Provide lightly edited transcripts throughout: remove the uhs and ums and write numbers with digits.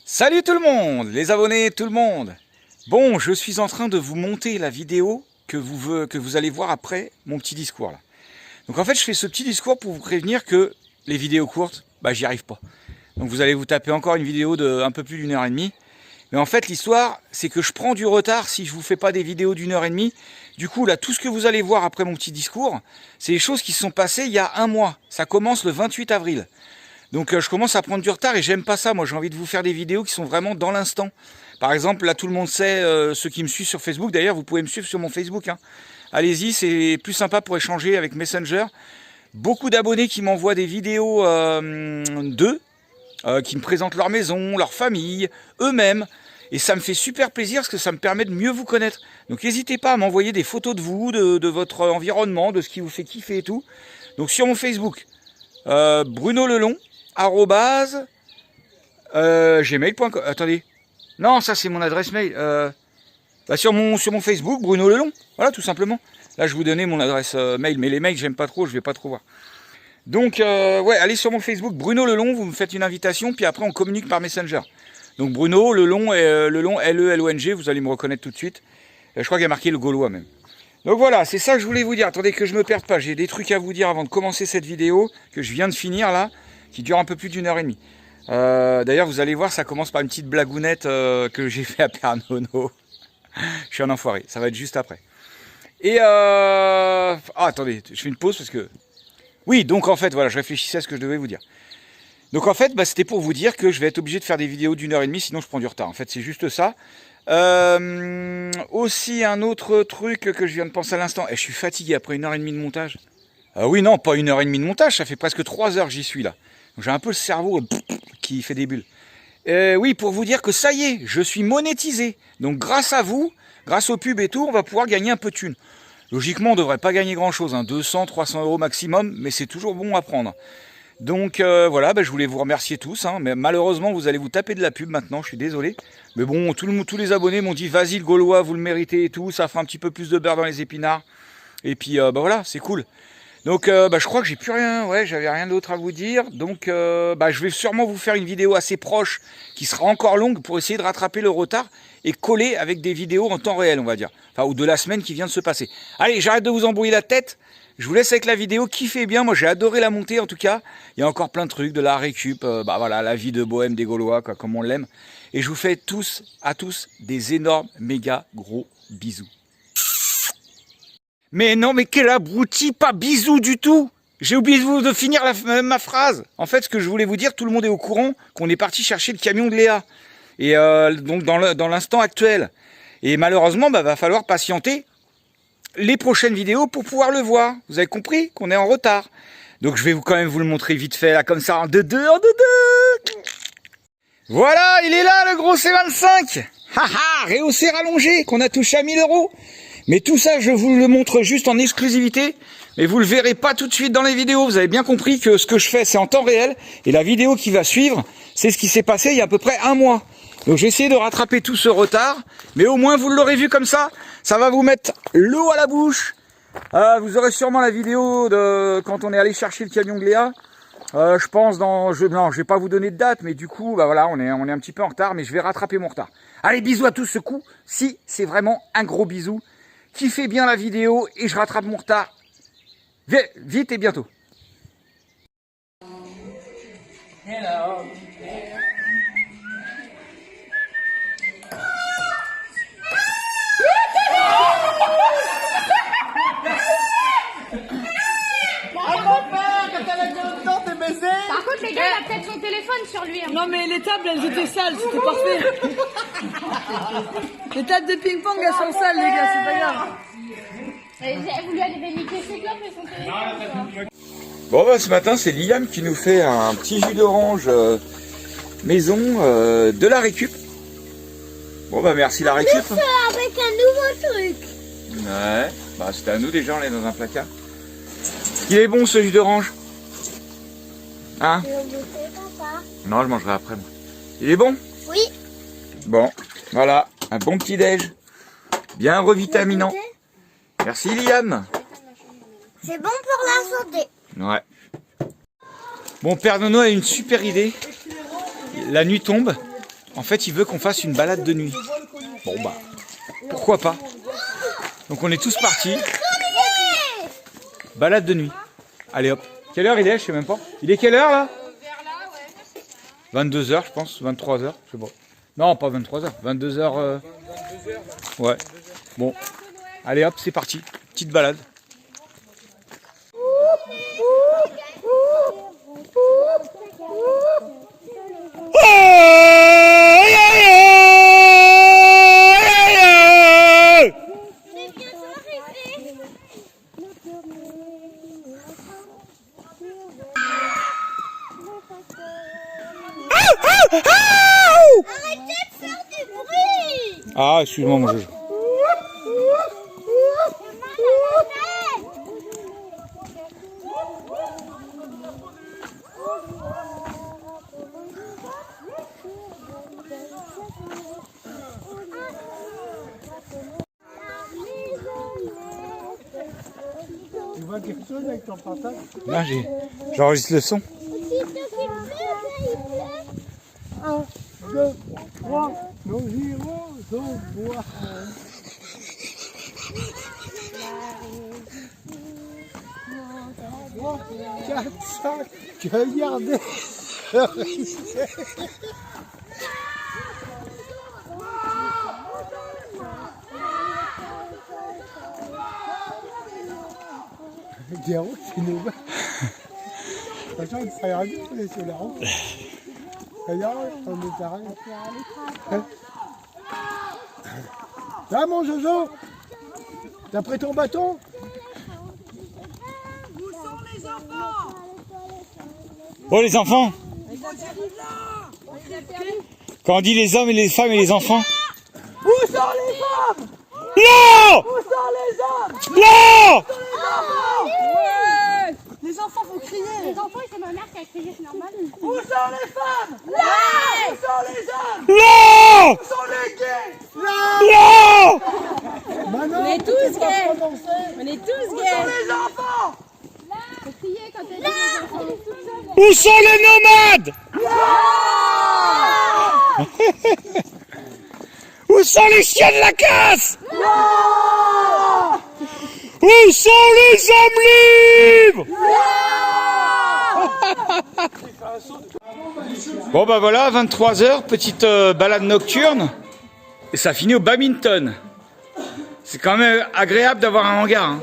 Salut tout le monde, les abonnés, tout le monde. Bon, je suis en train de vous monter la vidéo que vous allez voir après mon petit discours là. Donc en fait, je fais ce petit discours pour vous prévenir que les vidéos courtes, j'y arrive pas. Donc vous allez vous taper encore une vidéo de un peu plus d'une heure et demie. Mais en fait, l'histoire, c'est que je prends du retard si je vous fais pas des vidéos d'une heure et demie. Du coup, là, tout ce que vous allez voir après mon petit discours, c'est les choses qui se sont passées il y a un mois. Ça commence le 28 avril. Donc je commence à prendre du retard et j'aime pas ça. Moi, j'ai envie de vous faire des vidéos qui sont vraiment dans l'instant. Par exemple, là, tout le monde sait, ceux qui me suivent sur Facebook. D'ailleurs, vous pouvez me suivre sur mon Facebook. Hein. Allez-y, c'est plus sympa pour échanger avec Messenger. Beaucoup d'abonnés qui m'envoient des vidéos d'eux, qui me présentent leur maison, leur famille, eux-mêmes. Et ça me fait super plaisir parce que ça me permet de mieux vous connaître. Donc n'hésitez pas à m'envoyer des photos de vous, de votre environnement, de ce qui vous fait kiffer et tout. Donc sur mon Facebook, Bruno Lelon, @gmail.com. Attendez. Non, ça c'est mon adresse mail. Sur mon Facebook, Bruno Lelon. Voilà, tout simplement. Là, je vous donnais mon adresse mail, mais les mails, j'aime pas trop, je vais pas trop voir. Donc, allez sur mon Facebook, Bruno Lelon, vous me faites une invitation, puis après, on communique par Messenger. Donc, Bruno Lelon, Lelon, L-E-L-O-N-G, vous allez me reconnaître tout de suite. Je crois qu'il y a marqué le Gaulois même. Donc voilà, c'est ça que je voulais vous dire. Attendez que je me perde pas, j'ai des trucs à vous dire avant de commencer cette vidéo, que je viens de finir là, qui dure un peu plus d'une heure et demie. D'ailleurs, vous allez voir, ça commence par une petite blagounette que j'ai fait à Père Nono. Je suis un enfoiré, ça va être juste après. Et attendez, je fais une pause parce que... Oui, donc en fait, voilà, je réfléchissais à ce que je devais vous dire. Donc en fait, c'était pour vous dire que je vais être obligé de faire des vidéos d'une heure et demie, sinon je prends du retard. En fait, c'est juste ça. Aussi un autre truc que je viens de penser à l'instant. Et je suis fatigué après une heure et demie de montage. Oui, non, pas une heure et demie de montage, ça fait presque 3 heures que j'y suis là. J'ai un peu le cerveau qui fait des bulles. Oui, pour vous dire que ça y est, je suis monétisé. Donc grâce à vous, grâce aux pubs et tout, on va pouvoir gagner un peu de thunes. Logiquement, on ne devrait pas gagner grand-chose, 200, 300 euros maximum, mais c'est toujours bon à prendre. Donc voilà, je voulais vous remercier tous. Mais malheureusement, vous allez vous taper de la pub maintenant, je suis désolé. Mais bon, tous les abonnés m'ont dit, vas-y le Gaulois, vous le méritez et tout, ça fera un petit peu plus de beurre dans les épinards. Et puis voilà, c'est cool. Donc je crois que j'ai plus rien, j'avais rien d'autre à vous dire. Donc je vais sûrement vous faire une vidéo assez proche, qui sera encore longue, pour essayer de rattraper le retard et coller avec des vidéos en temps réel, on va dire. Enfin, ou de la semaine qui vient de se passer. Allez, j'arrête de vous embrouiller la tête. Je vous laisse avec la vidéo, kiffez bien, moi j'ai adoré la monter en tout cas. Il y a encore plein de trucs, de la récup, voilà, la vie de bohème des Gaulois, quoi, comme on l'aime. Et je vous fais à tous des énormes, méga gros bisous. Mais non, mais quel abruti, pas bisous du tout. J'ai oublié de finir ma phrase. En fait, ce que je voulais vous dire, tout le monde est au courant qu'on est parti chercher le camion de Léa. Et donc dans l'instant actuel. Et malheureusement, va falloir patienter les prochaines vidéos pour pouvoir le voir. Vous avez compris qu'on est en retard. Donc je vais quand même vous le montrer vite fait, là, comme ça, en deux. Voilà, il est là, le gros C25. Haha, rehaussé rallongé, qu'on a touché à 1000 euros. Mais tout ça, je vous le montre juste en exclusivité. Mais vous le verrez pas tout de suite dans les vidéos. Vous avez bien compris que ce que je fais, c'est en temps réel. Et la vidéo qui va suivre, c'est ce qui s'est passé il y a à peu près un mois. Donc j'ai essayé de rattraper tout ce retard. Mais au moins, vous l'aurez vu comme ça. Ça va vous mettre l'eau à la bouche. Vous aurez sûrement la vidéo de quand on est allé chercher le camion de Léa. Je pense non, je vais pas vous donner de date. Mais du coup, voilà, on est un petit peu en retard. Mais je vais rattraper mon retard. Allez, bisous à tous ce coup. Si, c'est vraiment un gros bisou. Kiffez bien la vidéo et je rattrape mon retard. Vite et bientôt. Hello. Par contre, les gars, il a peut-être son téléphone sur lui. Hein. Non, mais les tables, elles étaient sales, c'était parfait. Les tables de ping-pong, elles sont sales, les gars, c'est pas grave. Vous lui avez niqué ses clopes et son téléphone. Bon, ce matin, c'est Liam qui nous fait un petit jus d'orange maison de la récup. Bon, merci la récup. Juste avec un nouveau truc. Ouais, c'était à nous déjà, on est dans un placard. Il est bon ce jus d'orange. Hein? Non, je mangerai après moi. Il est bon? Oui. Bon, voilà, un bon petit déj. Bien revitaminant. Merci Liam. C'est bon pour la santé. Ouais. Bon, Père Nono a une super idée. La nuit tombe. En fait, il veut qu'on fasse une balade de nuit. Bon bah, pourquoi pas. Donc on est tous partis. Balade de nuit. Allez hop. Quelle heure il est? Je sais même pas. Il est quelle heure là? 22h je pense, 23h, je sais pas. Non, pas 23h, 22h. Ouais. Bon. Allez hop, c'est parti. Petite balade. Arrêtez de faire du bruit! Ah, excuse-moi mon jeu. Tu vois quelque chose avec ton portable? Là, j'enregistre le son. 1, 2, 3, nous irons au bois. 3, 4, 5, regardez. Guéraud, c'est nous. Attention, il faut regarder, on est sur la route. Regarde, on est arrêté. Là, mon Jojo, t'as pris ton bâton? Où sont les enfants? Oh les enfants! Quand on dit les hommes et les femmes et les enfants. Où sont les femmes? Non! Où sont les hommes? Non! Ouais! Les enfants, faut crier. Les enfants, ils sont ma mère qui a crié, c'est normal. Où sont les femmes? Là! Où sont les hommes? Non! Où sont les gays? Non! Manon, On est tous gays. pas danser. On est tous Où sont gays. les enfants? Faut crier quand elle dit les enfants. Où sont les nomades? Où sont les chiens de la casse? Où sont les hommes libres? Bon bah voilà, 23h, petite balade nocturne. Et ça finit au badminton. C'est quand même agréable d'avoir un hangar. Hein.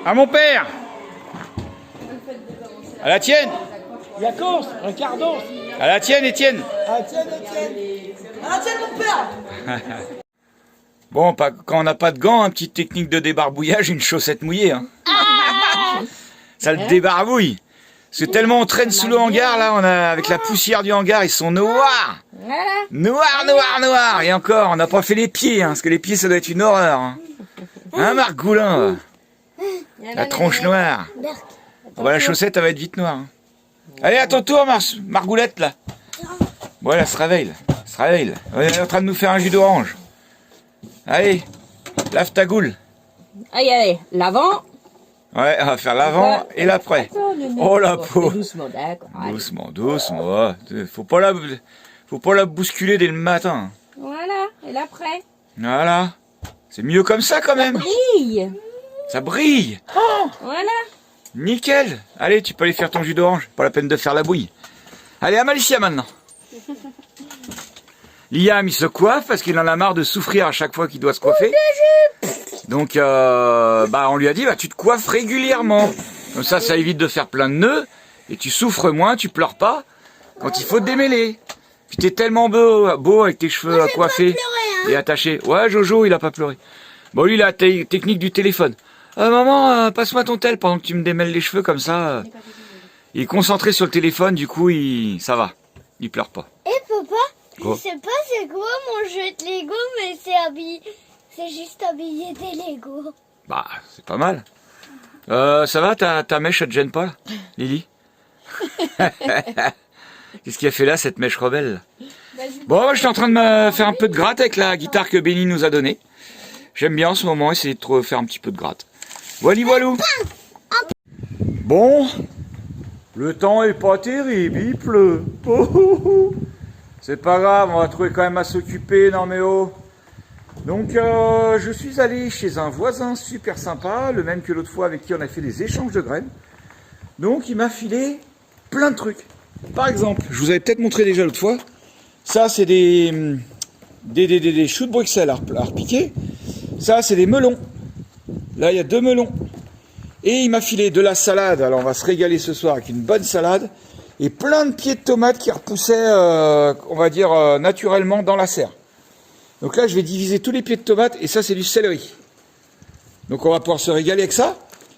À mon père. À la tienne. Yacos, Ricardo. À la tienne, Étienne. Ah, tiens, tiens. Ah, tiens, mon père! Bon, quand on n'a pas de gants, une petite technique de débarbouillage, une chaussette mouillée. Hein. Ça le débarbouille. Parce que tellement on traîne sous le hangar, là, avec la poussière du hangar, ils sont noirs. Noirs. Et encore, on n'a pas fait les pieds, hein, parce que les pieds, ça doit être une horreur. Hein, Marc Goulin? La tronche noire. Bon, bah, la chaussette, elle va être vite noire. Hein. Allez, à ton tour, Margoulette, là. Bon, elle se réveille, là. Elle se réveille, là. Elle est en train de nous faire un jus d'orange. Allez, lave ta goule. Allez, l'avant. Ouais, on va faire l'avant et l'après. Oh, la peau. Doucement, d'accord. Allez. Doucement. Ouais. Faut pas la bousculer dès le matin. Voilà, et l'après. Voilà. C'est mieux comme ça, quand même. Brille. Ça brille. Voilà. Nickel. Allez, tu peux aller faire ton jus d'orange. Pas la peine de faire la bouille. Allez, à Malicia maintenant. Liam, il se coiffe parce qu'il en a marre de souffrir à chaque fois qu'il doit se coiffer. Donc, on lui a dit, tu te coiffes régulièrement. Comme ça évite de faire plein de nœuds. Et tu souffres moins, tu pleures pas quand il faut te démêler. Puis t'es tellement beau avec tes cheveux coiffés et attachés. Ouais, Jojo, il a pas pleuré. Bon, lui, il a la technique du téléphone. Maman, passe-moi ton tel pendant que tu me démêles les cheveux comme ça. Il est concentré sur le téléphone, du coup, ça va. Il pleure pas. Eh papa, Quoi? je sais pas c'est quoi mon jeu de Lego, mais c'est juste habillé des Lego. Bah, c'est pas mal. Ça va, ta mèche, elle te gêne pas, là, Lily? Qu'est-ce qu'il a fait là, cette mèche rebelle? Bon, moi, je suis en train de me faire un peu de gratte avec la guitare que Benny nous a donnée. J'aime bien en ce moment essayer de faire un petit peu de gratte. Voilà, voilou. Bon, le temps est pas terrible, il pleut. Oh, oh, oh. C'est pas grave, on va trouver quand même à s'occuper, non mais oh. Donc je suis allé chez un voisin super sympa, le même que l'autre fois avec qui on a fait des échanges de graines. Donc il m'a filé plein de trucs. Par exemple, je vous avais peut-être montré déjà l'autre fois, ça c'est des choux de Bruxelles à repiquer. Ça c'est des melons. Là il y a 2 melons. Et il m'a filé de la salade, alors on va se régaler ce soir avec une bonne salade. Et plein de pieds de tomates qui repoussaient, on va dire, naturellement dans la serre. Donc là je vais diviser tous les pieds de tomates et ça c'est du céleri. Donc on va pouvoir se régaler avec ça.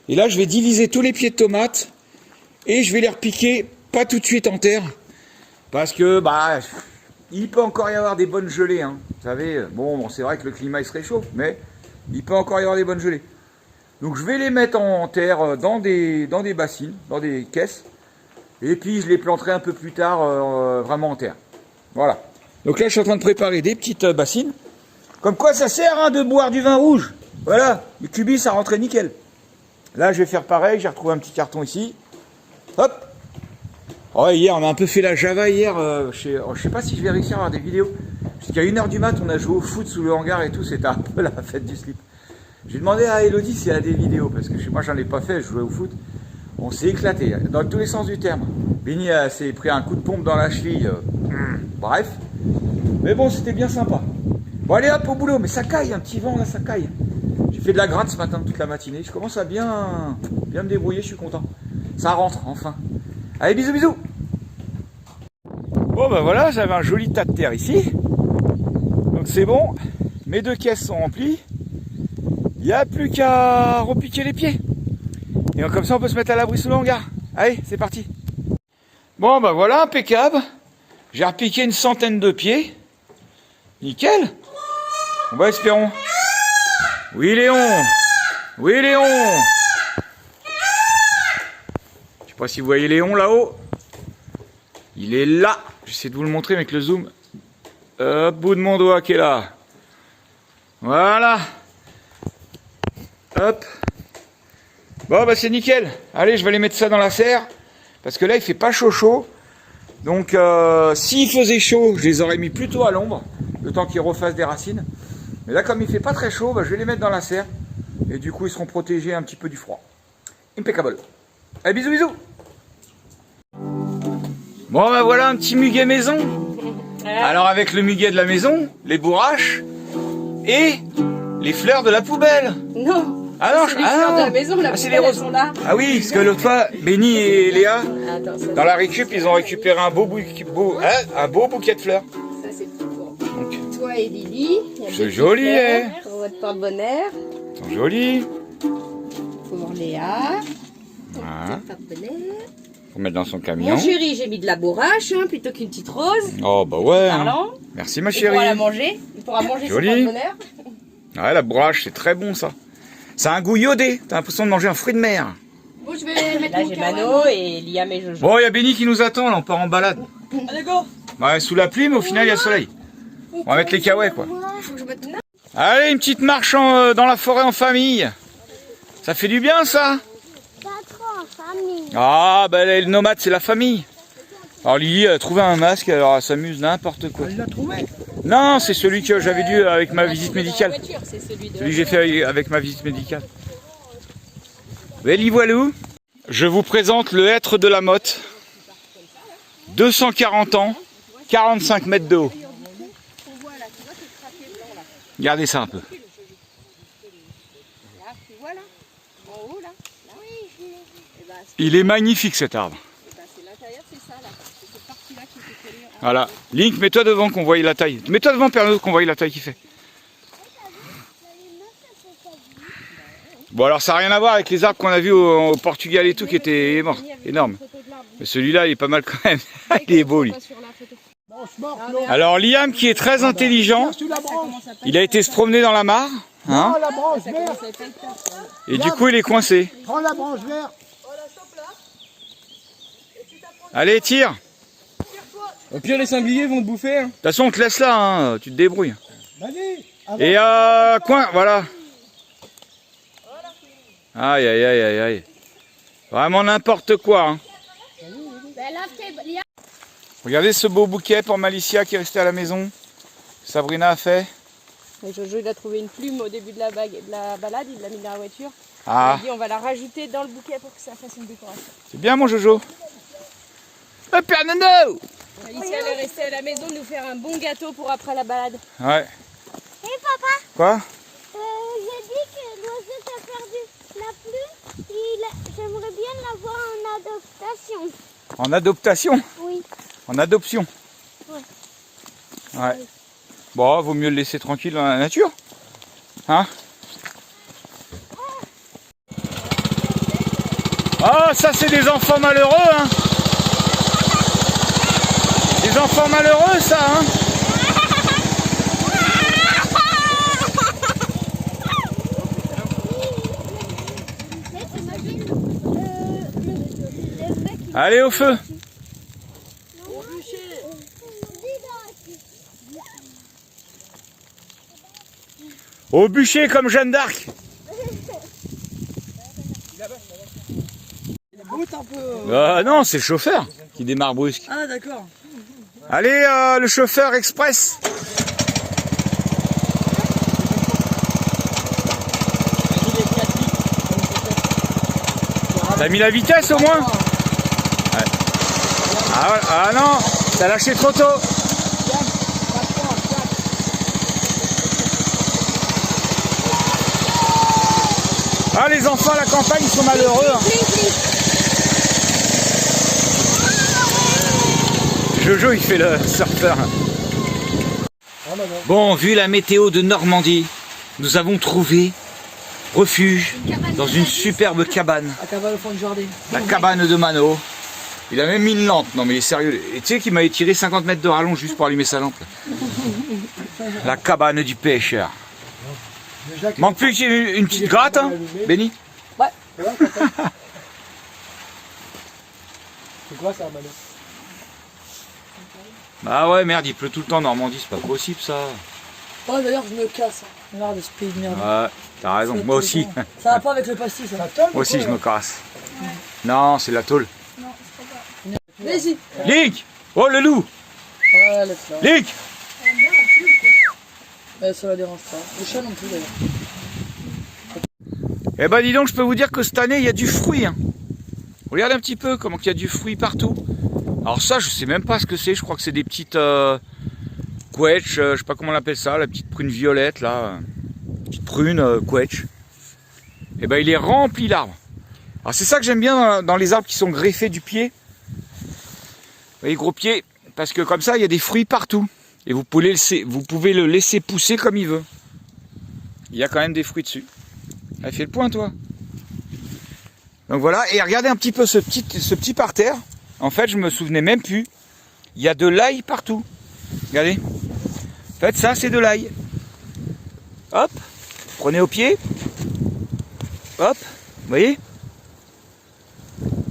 Et là je vais diviser tous les pieds de tomates et je vais les repiquer, pas tout de suite en terre. Parce que, bah, il peut encore y avoir des bonnes gelées, hein. Vous savez, bon c'est vrai que le climat il se réchauffe, mais il peut encore y avoir des bonnes gelées. Donc je vais les mettre en terre dans des bassines, dans des caisses. Et puis je les planterai un peu plus tard vraiment en terre. Voilà. Donc là je suis en train de préparer des petites bassines. Comme quoi ça sert hein, de boire du vin rouge. Voilà, le cubi ça rentrait nickel. Là je vais faire pareil, j'ai retrouvé un petit carton ici. Hop. Oh, hier on a un peu fait la Java hier. Je sais pas si je vais réussir à avoir des vidéos. Jusqu'à 1h du mat on a joué au foot sous le hangar et tout. C'était un peu la fête du slip. J'ai demandé à Elodie si elle a des vidéos. Parce que moi j'en ai pas fait, je jouais au foot. On s'est éclaté, dans tous les sens du terme. Benny s'est pris un coup de pompe dans la cheville. Bref. Mais bon, c'était bien sympa. Bon, allez hop, au boulot. Mais ça caille, un petit vent là, ça caille. J'ai fait de la gratte ce matin, toute la matinée. Je commence à bien me débrouiller, je suis content. Ça rentre, enfin. Allez, bisous, bisous. Bon, ben voilà, j'avais un joli tas de terre ici. Donc c'est bon. Mes 2 caisses sont remplies. Il n'y a plus qu'à repiquer les pieds. Et comme ça, on peut se mettre à l'abri sous le hangar. Allez, c'est parti. Bon, ben voilà, impeccable. J'ai repiqué une centaine de pieds. Nickel. On va espérons. Oui, Léon. Oui, Léon. Je sais pas si vous voyez Léon là-haut. Il est là. J'essaie de vous le montrer avec le zoom. Hop, bout de mon doigt qui est là. Voilà. Hop. Bon bah c'est nickel. Allez, je vais aller mettre ça dans la serre. Parce que là il fait pas chaud. Donc s'il faisait chaud, je les aurais mis plutôt à l'ombre. Le temps qu'ils refassent des racines. Mais là comme il fait pas très chaud, bah, je vais les mettre dans la serre. Et du coup ils seront protégés un petit peu du froid. Impeccable. Allez, bisous bisous. Bon bah voilà un petit muguet maison. Alors avec le muguet de la maison, les bourraches et les fleurs de la poubelle. Non. Ah non, c'est les fleurs de la maison, la c'est poubelle, les roses. elles sont là. Ah oui, parce que l'autre fois, Benny et Léa, Attends, ça, dans la récup, ils ont récupéré un beau bouquet de fleurs. ça c'est pour Donc, toi et Lily. Il y a c'est des joli, fleurs hein. pour votre porte-bonheur. Ils sont jolis. Pour Léa. Voilà. Porte-bonheur. Faut mettre dans son camion. Mon chéri, j'ai mis de la bourrache hein, plutôt qu'une petite rose. Oh bah ouais. Hein. Parlant. Merci ma Il pourra la chérie. manger. Il pourra manger son Joli. porte-bonheur. Ouais, la bourrache, c'est très bon ça. Ça a un goût iodé. T'as l'impression de manger un fruit de mer. Bon, je vais mettre Là mon j'ai carré. Mano et Liam et Jojo. Bon, il y a Benny qui nous attend, là, on part en balade. Allez, go. Ouais, sous la pluie, mais au final, il y a le soleil. On va mettre les caouets, quoi. Faut que je mette tout. Allez, une petite marche dans la forêt en famille. Ça fait du bien, ça. Pas trop en famille. Ah, bah les nomades, c'est la famille. Alors Lily a trouvé un masque, alors elle s'amuse n'importe quoi. Elle l'a trouvé. Non, c'est celui que j'avais dû avec ma visite médicale. Voiture, c'est celui de Celui que j'ai fait avec ma visite médicale. Welly voilou. Je vous présente le hêtre de la motte. 240 ans, 45 mètres de haut. Regardez ça un peu. Il est magnifique cet arbre. Voilà. Link, mets-toi devant qu'on voie la taille. Mets-toi devant Pernod qu'on voie la taille qu'il fait. Bon alors ça n'a rien à voir avec les arbres qu'on a vus au Portugal et tout qui étaient morts, énormes. Mais celui-là il est pas mal quand même. Il est beau lui. Branche morte, non. Alors Liam qui est très intelligent, Sur la branche. il a été se promener dans la mare. Hein, Prends la branche verte. et du coup il est coincé. Prends la branche verte. Allez tire. Au pire, les sangliers vont te bouffer. Hein. De toute façon on te laisse là, hein, tu te débrouilles. Vas-y. Et coin, voilà. Aïe, aïe, aïe, aïe, aïe. Vraiment n'importe quoi. Hein. Regardez ce beau bouquet pour Malicia qui est restée à la maison. Sabrina a fait. Et Jojo, il a trouvé une plume au début de la balade, il l'a mis dans la voiture. Ah, Il a dit on va la rajouter dans le bouquet pour que ça fasse une décoration. c'est bien mon Jojo. Oh, Père Nono! Alicia, elle est restée à la maison nous faire un bon gâteau pour après la balade. Ouais. Hé papa, Quoi? j'ai dit que l'oiseau t'a perdu la plume. J'aimerais bien l'avoir en adoptation. En adaptation? Oui. En adoption? Ouais. Ouais. Bon, vaut mieux le laisser tranquille dans la nature. Hein? Ah, ça c'est des enfants malheureux, hein? Des enfants malheureux, ça, hein? Mais t'imagines le mec qui... Allez, au feu! Au bûcher comme Jeanne d'Arc! Non, c'est le chauffeur qui démarre brusque. Ah, d'accord. Allez, le chauffeur express. T'as mis la vitesse au moins? Ouais. Ah non, t'as lâché trop tôt. Ah, les enfants à la campagne ils sont malheureux. Hein. Jojo il fait le surfeur. Bon, vu la météo de Normandie, nous avons trouvé refuge dans une superbe cabane. La cabane au fond du jardin. La cabane de Mano. Il a même mis une lampe. Non mais il est sérieux. Et tu sais qu'il m'avait tiré 50 mètres de rallonge juste pour allumer sa lampe. La cabane du pêcheur. Manque plus qu'une petite gratte, hein, Benny? Ouais. C'est quoi ça, Mano? Bah ouais, merde, il pleut tout le temps en Normandie, c'est pas possible ça. Oh, d'ailleurs, je me casse. Regarde ce pays de merde. Ouais, t'as raison, moi aussi. Ça va pas avec le pastis, ça. Moi aussi, je me casse. Non, c'est la tôle. Viens ici. Link! Oh, le loup! Ouais, laisse-la. Link! Ça la dérange pas. Le chat non plus, d'ailleurs. Eh ben dis donc, je peux vous dire que cette année, il y a du fruit. Hein. Regardez un petit peu comment il y a du fruit partout. Alors ça, je sais même pas ce que c'est. Je crois que c'est des petites quetch, je sais pas comment on appelle ça, la petite prune violette, là. Petite prune quetch. Eh ben il est rempli l'arbre. Alors c'est ça que j'aime bien dans les arbres qui sont greffés du pied. Vous voyez, gros pied, parce que comme ça, il y a des fruits partout. Et vous pouvez le laisser pousser comme il veut. Il y a quand même des fruits dessus. Elle fait le point, toi. Donc voilà, et regardez un petit peu ce petit parterre. En fait, je me souvenais même plus. Il y a de l'ail partout. Regardez. En fait, ça, c'est de l'ail. Hop, prenez au pied. Hop, vous voyez?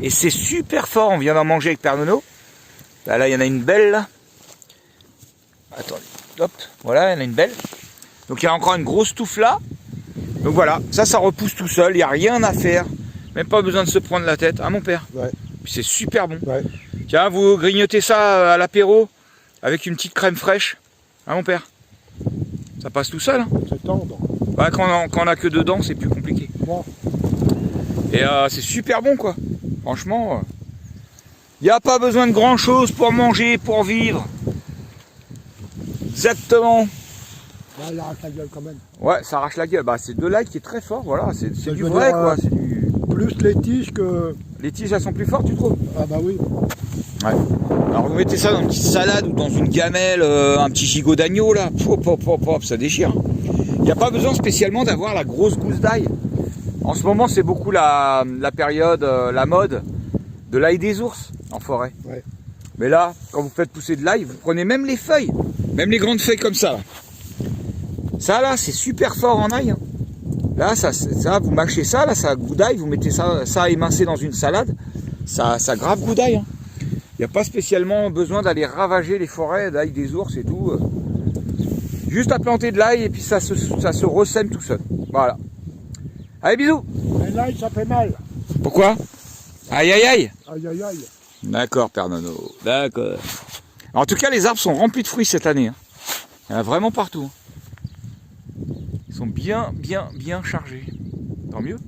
Et c'est super fort. On vient d'en manger avec Père Nono. Là, il y en a une belle, là. Attendez, hop, voilà, il y en a une belle. Donc il y a encore une grosse touffe là. Donc voilà, ça repousse tout seul, il n'y a rien à faire. Même pas besoin de se prendre la tête. Ah mon père? Ouais. Puis c'est super bon. Ouais. Tiens, vous grignotez ça à l'apéro avec une petite crème fraîche. Ah mon père? Ça passe tout seul. Hein. C'est tendre. Ouais, quand on a que deux dents, c'est plus compliqué. Bon. Et c'est super bon quoi. Franchement, il n'y a pas besoin de grand chose pour manger, pour vivre. Exactement. Là, il arrache la gueule quand même. Ouais, ça arrache la gueule. Bah, c'est de l'ail qui est très fort, voilà. C'est Je du veux vrai, dire, quoi. C'est du... Plus les tiges que... Les tiges, elles sont plus fortes, tu trouves? Ah bah oui. Ouais. Alors, vous mettez ça dans une petite salade ou dans une gamelle, un petit gigot d'agneau, là. Hop, hop, hop, hop, ça déchire. Il n'y a pas besoin spécialement d'avoir la grosse gousse d'ail. En ce moment, c'est beaucoup la période, la mode de l'ail des ours en forêt. Ouais. Mais là, quand vous faites pousser de l'ail, vous prenez même les feuilles. Même les grandes feuilles comme ça, là. Ça, là, c'est super fort en ail. Hein. Là, ça, vous mâchez ça, là, ça a goût d'ail. Vous mettez ça émincé dans une salade. Ça a grave goût d'ail. Hein. Il n'y a pas spécialement besoin d'aller ravager les forêts d'ail des ours et tout. Juste à planter de l'ail et puis ça se ressème tout seul. Voilà. Allez, bisous. Mais là, ça fait mal. Pourquoi? Aïe, aïe, aïe. Aïe, aïe, aïe. D'accord, Père Nono. D'accord. En tout cas, les arbres sont remplis de fruits cette année. Hein. Il y en a vraiment partout. Ils sont bien chargés. Tant mieux.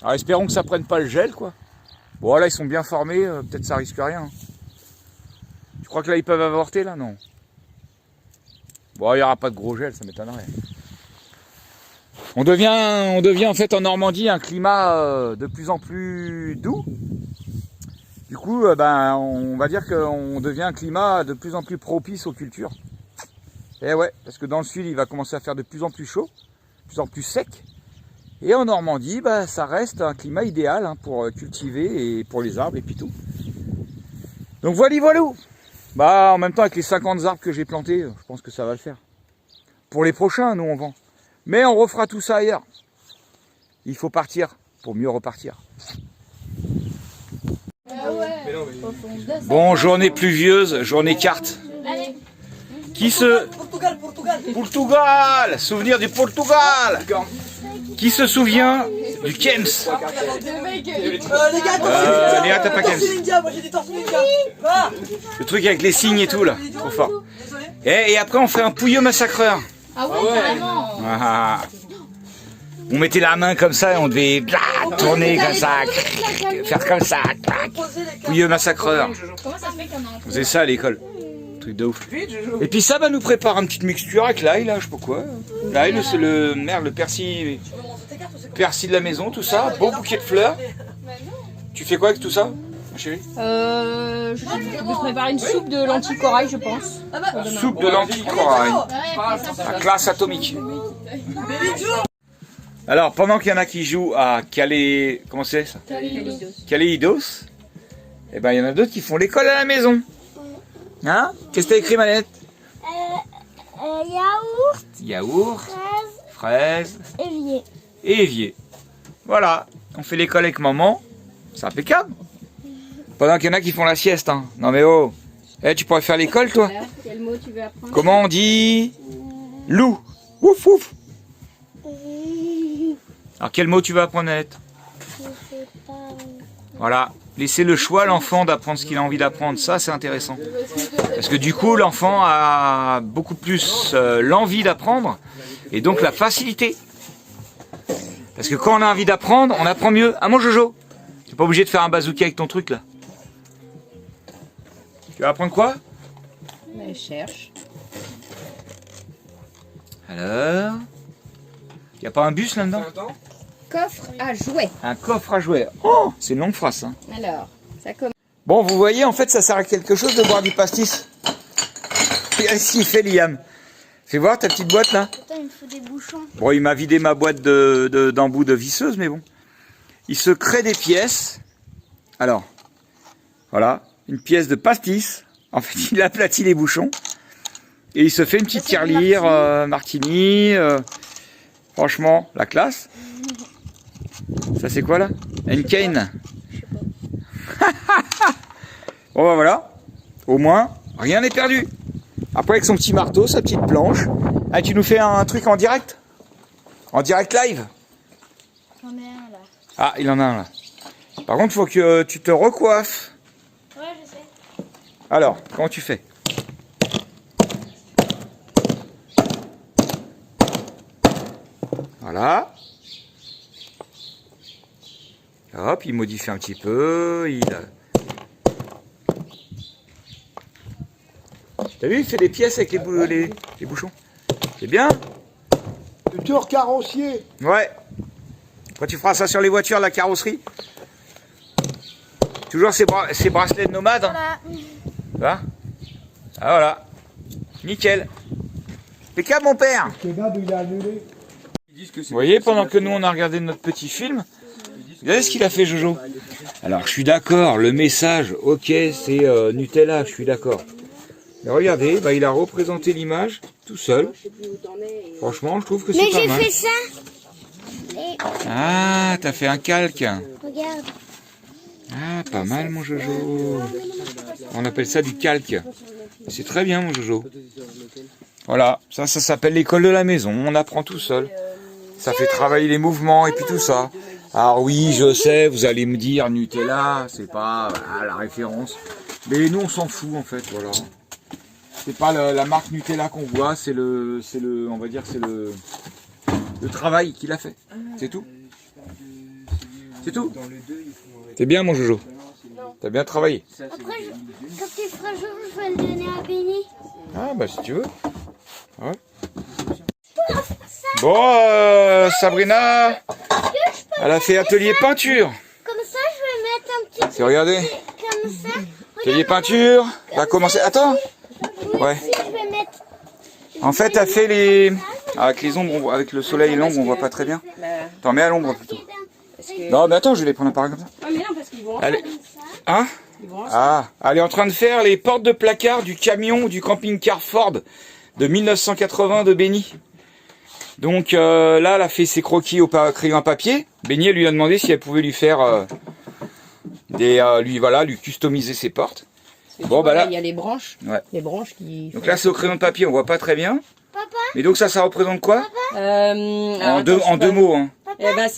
Alors, espérons que ça prenne pas le gel, quoi. Bon, là, ils sont bien formés. Peut-être ça risque rien. Hein. Tu crois que là, ils peuvent avorter, là? Non. Bon, il n'y aura pas de gros gel, ça m'étonnerait. On devient en fait en Normandie un climat de plus en plus doux. Du coup, on va dire qu'on devient un climat de plus en plus propice aux cultures. Et ouais, parce que dans le sud, il va commencer à faire de plus en plus chaud, de plus en plus sec. Et en Normandie, ça reste un climat idéal hein, pour cultiver et pour les arbres et puis tout. Donc voilà. En même temps, avec les 50 arbres que j'ai plantés, je pense que ça va le faire. Pour les prochains, nous on vend. Mais on refera tout ça ailleurs. Il faut partir pour mieux repartir. Bon, journée pluvieuse, journée carte. Portugal. Souvenir du Portugal. Qui se souvient du Kems? Léa, t'as pas Kems? Le truc avec les signes et tout là, trop fort. Et après on fait un pouilleux massacreur. Ah ouais, carrément. Ah. On mettait la main comme ça et on devait tourner comme ça, faire comme ça, pouilleux massacreur. Comment ça se fait qu'on a On faisait ça à l'école. Truc de ouf. Et puis ça nous prépare une petite mixture avec l'ail là, je sais pas quoi. L'ail c'est le persil de la maison, tout ça, beau bouquet de fleurs. Tu fais quoi avec tout ça, ma chérie? Je vais préparer une soupe de lentilles corail, je pense. Soupe de lentilles corail. La classe atomique. Alors, pendant qu'il y en a qui jouent à comment c'est ça? Kaleidos. Eh ben, il y en a d'autres qui font l'école à la maison. Hein? Qu'est-ce que t'as écrit, Manette? Yaourt, Yaourt, fraise, fraise évier. et évier. Voilà, on fait l'école avec maman. C'est impeccable. Pendant qu'il y en a qui font la sieste. Hein. Non mais oh, tu pourrais faire l'école, toi? Quel mot tu veux apprendre? Comment on dit loup? Ouf, ouf. Alors, quel mot tu vas apprendre, Annette? Je sais pas. Voilà, laissez le choix à l'enfant d'apprendre ce qu'il a envie d'apprendre. Ça, c'est intéressant. Parce que du coup, l'enfant a beaucoup plus l'envie d'apprendre et donc la facilité. Parce que quand on a envie d'apprendre, on apprend mieux. Ah, mon Jojo, tu n'es pas obligé de faire un bazooka avec ton truc, là. Tu vas apprendre quoi? Je cherche. Alors, il n'y a pas un bus là-dedans? Coffre à jouets. Un coffre à jouets. Oh, c'est une longue phrase, hein. Alors, ça commence. Bon, vous voyez, en fait, ça sert à quelque chose de boire du pastis. Regarde ce qu'il fait, Liam. Fais voir ta petite boîte, là. Attends, il me faut des bouchons. Bon, il m'a vidé ma boîte d'embout de visseuse, mais bon. Il se crée des pièces. Alors, voilà, une pièce de pastis. En fait, il aplatit les bouchons. Et il se fait une petite tirelire, martini. Franchement, la classe. Ça, c'est quoi, là? Une cane. Bon, bah voilà. Au moins, rien n'est perdu. Après, avec son petit marteau, sa petite planche. Ah, tu nous fais un truc en direct? En direct live? J'en ai un là. Ah, il en a un là. Par contre, il faut que tu te recoiffes. Ouais, je sais. Alors, comment tu fais? Voilà. Hop, il modifie un petit peu. T'as vu, il fait des pièces avec les bouchons. C'est bien? Le tour carrossier. Ouais. Quand tu feras ça sur les voitures, la carrosserie. Toujours ces bracelets de nomades. Hein. Voilà. Ah voilà. Nickel. Impeccable, mon père. Le kebab, il a annulé. Vous voyez, pendant que nous on a regardé notre petit film, regardez ce qu'il a fait, Jojo. Alors, je suis d'accord, le message, ok, c'est Nutella, je suis d'accord. Mais regardez, il a représenté l'image tout seul. Franchement, je trouve que c'est Mais pas j'ai mal. fait ça. Et Ah, t'as fait un calque. regarde. Ah, pas mal, mon Jojo. On appelle ça du calque. C'est très bien, mon Jojo. Voilà, ça s'appelle l'école de la maison. On apprend tout seul. Ça fait travailler les mouvements et puis tout ça. Alors oui, je sais, vous allez me dire Nutella, c'est pas la référence. Mais nous, on s'en fout en fait, voilà. C'est pas la marque Nutella qu'on voit, on va dire, c'est le travail qu'il a fait. C'est tout. C'est tout. C'est bien, mon Jojo. T'as bien travaillé. Après, quand il fera jour, je vais le donner à Benny. Ah bah si tu veux. Ouais. Bon, Sabrina, elle a fait atelier peinture. Comme ça, je vais mettre un petit C'est regardez. comme ça. Atelier peinture. Elle va commencer. Attends. Ouais. Si je vais mettre. En fait, elle fait les. Avec les ombres, avec le soleil et l'ombre, on voit pas très bien. T'en mets à l'ombre plutôt. Non, mais attends, je vais les prendre appareil comme ça. Ah mais non, parce qu'ils vont Allez. Hein? Ah, elle est en train de faire les portes de placard du camion du camping-car Ford de 1980 de Benny. Donc là, elle a fait ses croquis au crayon à papier. Benny, elle lui a demandé si elle pouvait lui faire lui customiser ses portes. Bon, bah là, il y a les branches. Ouais. Les branches qui. Donc là, c'est au crayon de papier, on voit pas très bien. Papa, Mais donc ça représente quoi? En deux mots. Hein. Eh ben,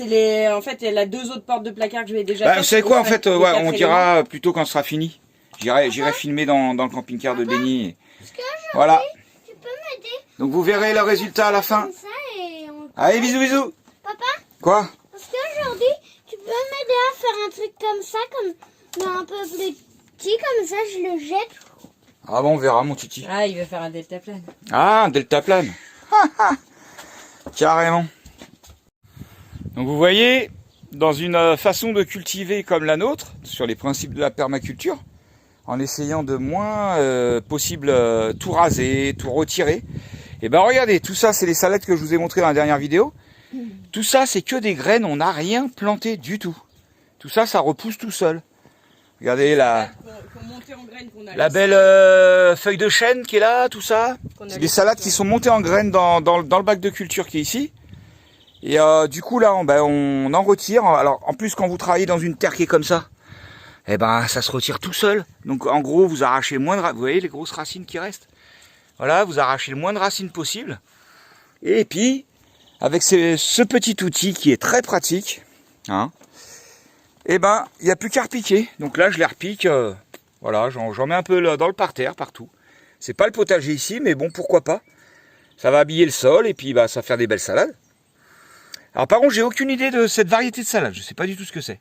en fait, elle a 2 autres portes de placard que je vais déjà Bah, faire. vous savez quoi, en fait, Les ouais, 4 on éléments. dira plutôt quand ce sera fini. J'irai filmer dans le camping-car de Benny. Voilà. tu peux m'aider Donc vous verrez le résultat à la fin. comme ça et on... Allez, bisous, bisous. Papa, Quoi? parce qu'aujourd'hui, tu peux m'aider à faire un truc comme ça, mais un peu plus petit, comme ça, je le jette. Ah bon, on verra, mon titi. Ah, il veut faire un deltaplane. Ah, un deltaplane. Carrément. Donc vous voyez, dans une façon de cultiver comme la nôtre, sur les principes de la permaculture, en essayant de moins possible tout raser, tout retirer, et ben regardez, tout ça c'est les salades que je vous ai montrées dans la dernière vidéo. Tout ça c'est que des graines, on n'a rien planté du tout. Tout ça, ça repousse tout seul. Regardez la belle feuille de chêne qui est là, tout ça. C'est des salades qui sont montées en graines dans le bac de culture qui est ici. Et du coup là, on en retire. Alors en plus quand vous travaillez dans une terre qui est comme ça, eh ben ça se retire tout seul. Donc en gros vous arrachez moins de vous voyez les grosses racines qui restent. Voilà, vous arrachez le moins de racines possible. Et puis avec ce petit outil qui est très pratique, hein, eh ben il n'y a plus qu'à repiquer. Donc là je les repique. Voilà, j'en mets un peu dans le parterre partout. C'est pas le potager ici, mais bon pourquoi pas. Ça va habiller le sol et puis bah ça va faire des belles salades. Alors par contre, j'ai aucune idée de cette variété de salade. Je sais pas du tout ce que c'est.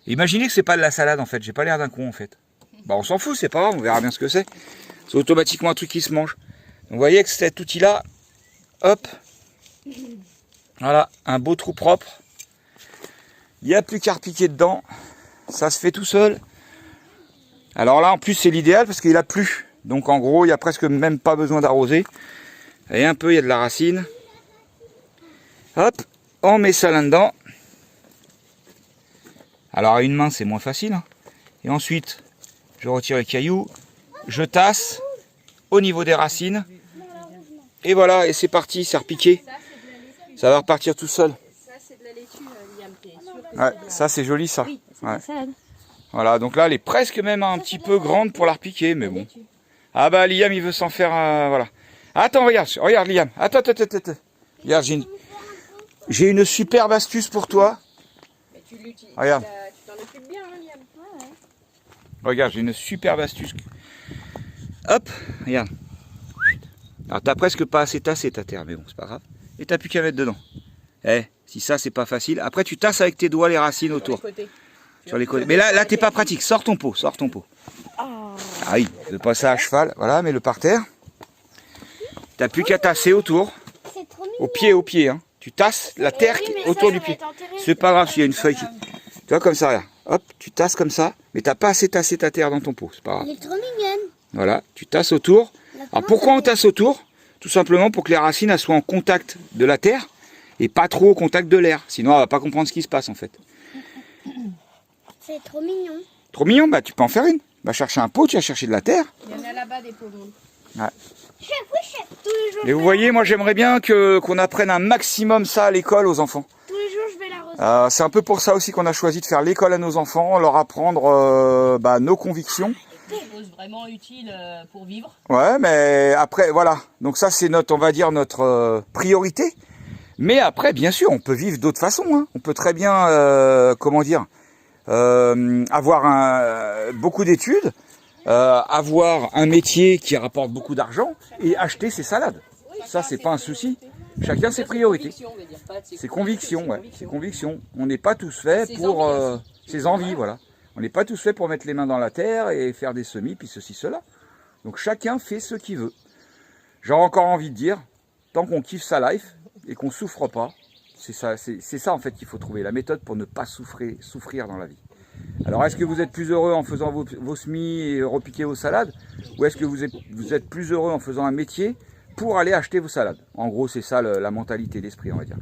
Imaginez que c'est pas de la salade en fait. J'ai pas l'air d'un con en fait. Bah on s'en fout, c'est pas grave. On verra bien ce que c'est. C'est automatiquement un truc qui se mange. Donc vous voyez que cet outil-là, hop, voilà, un beau trou propre. Il n'y a plus qu'à repiquer dedans. Ça se fait tout seul. Alors là, en plus, c'est l'idéal parce qu'il a plu. Donc en gros, il n'y a presque même pas besoin d'arroser. Et un peu, il y a de la racine. Hop. On met ça là-dedans. Alors à une main c'est moins facile. Hein. Et ensuite, je retire les cailloux. Je tasse au niveau des racines. Et voilà, et c'est parti, c'est repiqué. Ça va repartir tout seul. Ça, c'est de la laitue, Liam, t'es sûr que Ouais, ça c'est joli ça. Oui, c'est Ouais. de la salade. Voilà, donc là elle est presque même un petit peu grande pour la repiquer, mais bon. Ah bah Liam il veut s'en faire voilà. Attends, regarde Liam. Attends. Regarde, j'ai une superbe astuce pour toi. Mais tu l'utilises. Regarde. Tu t'en occupes bien, hein, Liam. Ouais. Regarde, j'ai une superbe astuce. Hop, regarde. Alors t'as presque pas assez tassé ta terre, mais bon, c'est pas grave. Et t'as plus qu'à mettre dedans. Si ça c'est pas facile. Après tu tasses avec tes doigts les racines autour. Sur les côtés. Mais là t'es pas pratique. Sors ton pot. Ah oui, le passer à cheval. Voilà, mets-le par terre. T'as plus qu'à tasser autour. C'est trop mignon. Au pied, hein. Tu tasses la terre autour du pied. C'est pas grave s'il y a une feuille qui... Tu vois comme ça, regarde. Hop, tu tasses comme ça. Mais t'as pas assez tassé ta terre dans ton pot. C'est pas grave. Elle est trop mignonne. Voilà, tu tasses autour. Alors pourquoi on tasse autour? Tout simplement pour que les racines elles soient en contact de la terre et pas trop au contact de l'air. Sinon elle va pas comprendre ce qui se passe en fait. C'est trop mignon. Trop mignon, bah tu peux en faire une. Va chercher un pot, tu vas chercher de la terre. Il y en a là-bas des pots mondes. Ouais. Chef, tous les jours. Et vous voyez, moi j'aimerais bien qu'on apprenne un maximum ça à l'école aux enfants. Tous les jours, je vais la recevoir. C'est un peu pour ça aussi qu'on a choisi de faire l'école à nos enfants, leur apprendre nos convictions. Des choses vraiment utiles pour vivre. Ouais, mais après, voilà. Donc ça, c'est on va dire notre priorité. Mais après, bien sûr, on peut vivre d'autres façons. Hein. On peut très bien, comment dire, avoir beaucoup d'études, avoir un métier qui rapporte beaucoup d'argent et acheter ses salades. Ça, c'est pas un souci. Chacun ses priorités. Ses convictions, ouais. Ses convictions. On n'est pas tous faits pour ses envies, voilà. On n'est pas tous faits pour mettre les mains dans la terre et faire des semis, puis ceci, cela. Donc chacun fait ce qu'il veut. J'aurais encore envie de dire, tant qu'on kiffe sa life et qu'on souffre pas, c'est ça en fait qu'il faut trouver, la méthode pour ne pas souffrir dans la vie. Alors est-ce que vous êtes plus heureux en faisant vos semis et repiquer vos salades, ou est-ce que vous êtes plus heureux en faisant un métier pour aller acheter vos salades? En gros, c'est ça la mentalité d'esprit, on va dire.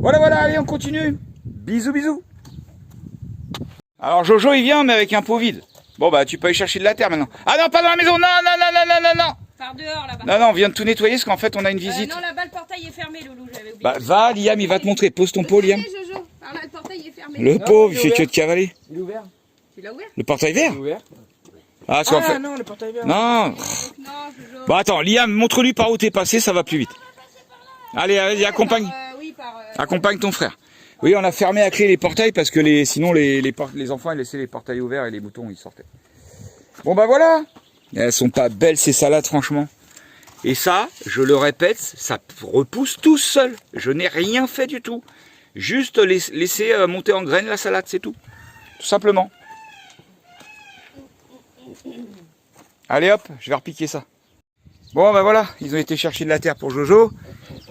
Voilà, allez, on continue. Bisous, bisous. Alors Jojo, il vient, mais avec un pot vide. Bon, bah, tu peux aller chercher de la terre maintenant. Ah non, pas dans la maison, non. Par dehors, là-bas. Non, on vient de tout nettoyer, parce qu'en fait, on a une visite. Non, là-bas, le portail est fermé, Loulou, j'avais oublié. Bah, va, Liam, il va te montrer. Pose ton pot, Liam. Jojo, par là, le portail est fermé. Le pauvre, il fait que de cavaler. Il est ouvert. Tu l'as ouvert? Le portail vert? Il est ouvert. Ah, c'est en fait. non, le portail vert. Non. Non, Jojo. Bon, attends, Liam, montre-lui par où t'es passé, ça va plus vite. Allez, accompagne. Accompagne ton frère. Oui, on a fermé à clé les portails parce que sinon les enfants ils laissaient les portails ouverts et les moutons ils sortaient. Bon bah voilà. Elles sont pas belles ces salades franchement. Et ça, je le répète, ça repousse tout seul. Je n'ai rien fait du tout. Juste laisser monter en graines la salade, c'est tout. Tout simplement. Allez hop, je vais repiquer ça. Bon bah voilà, ils ont été chercher de la terre pour Jojo.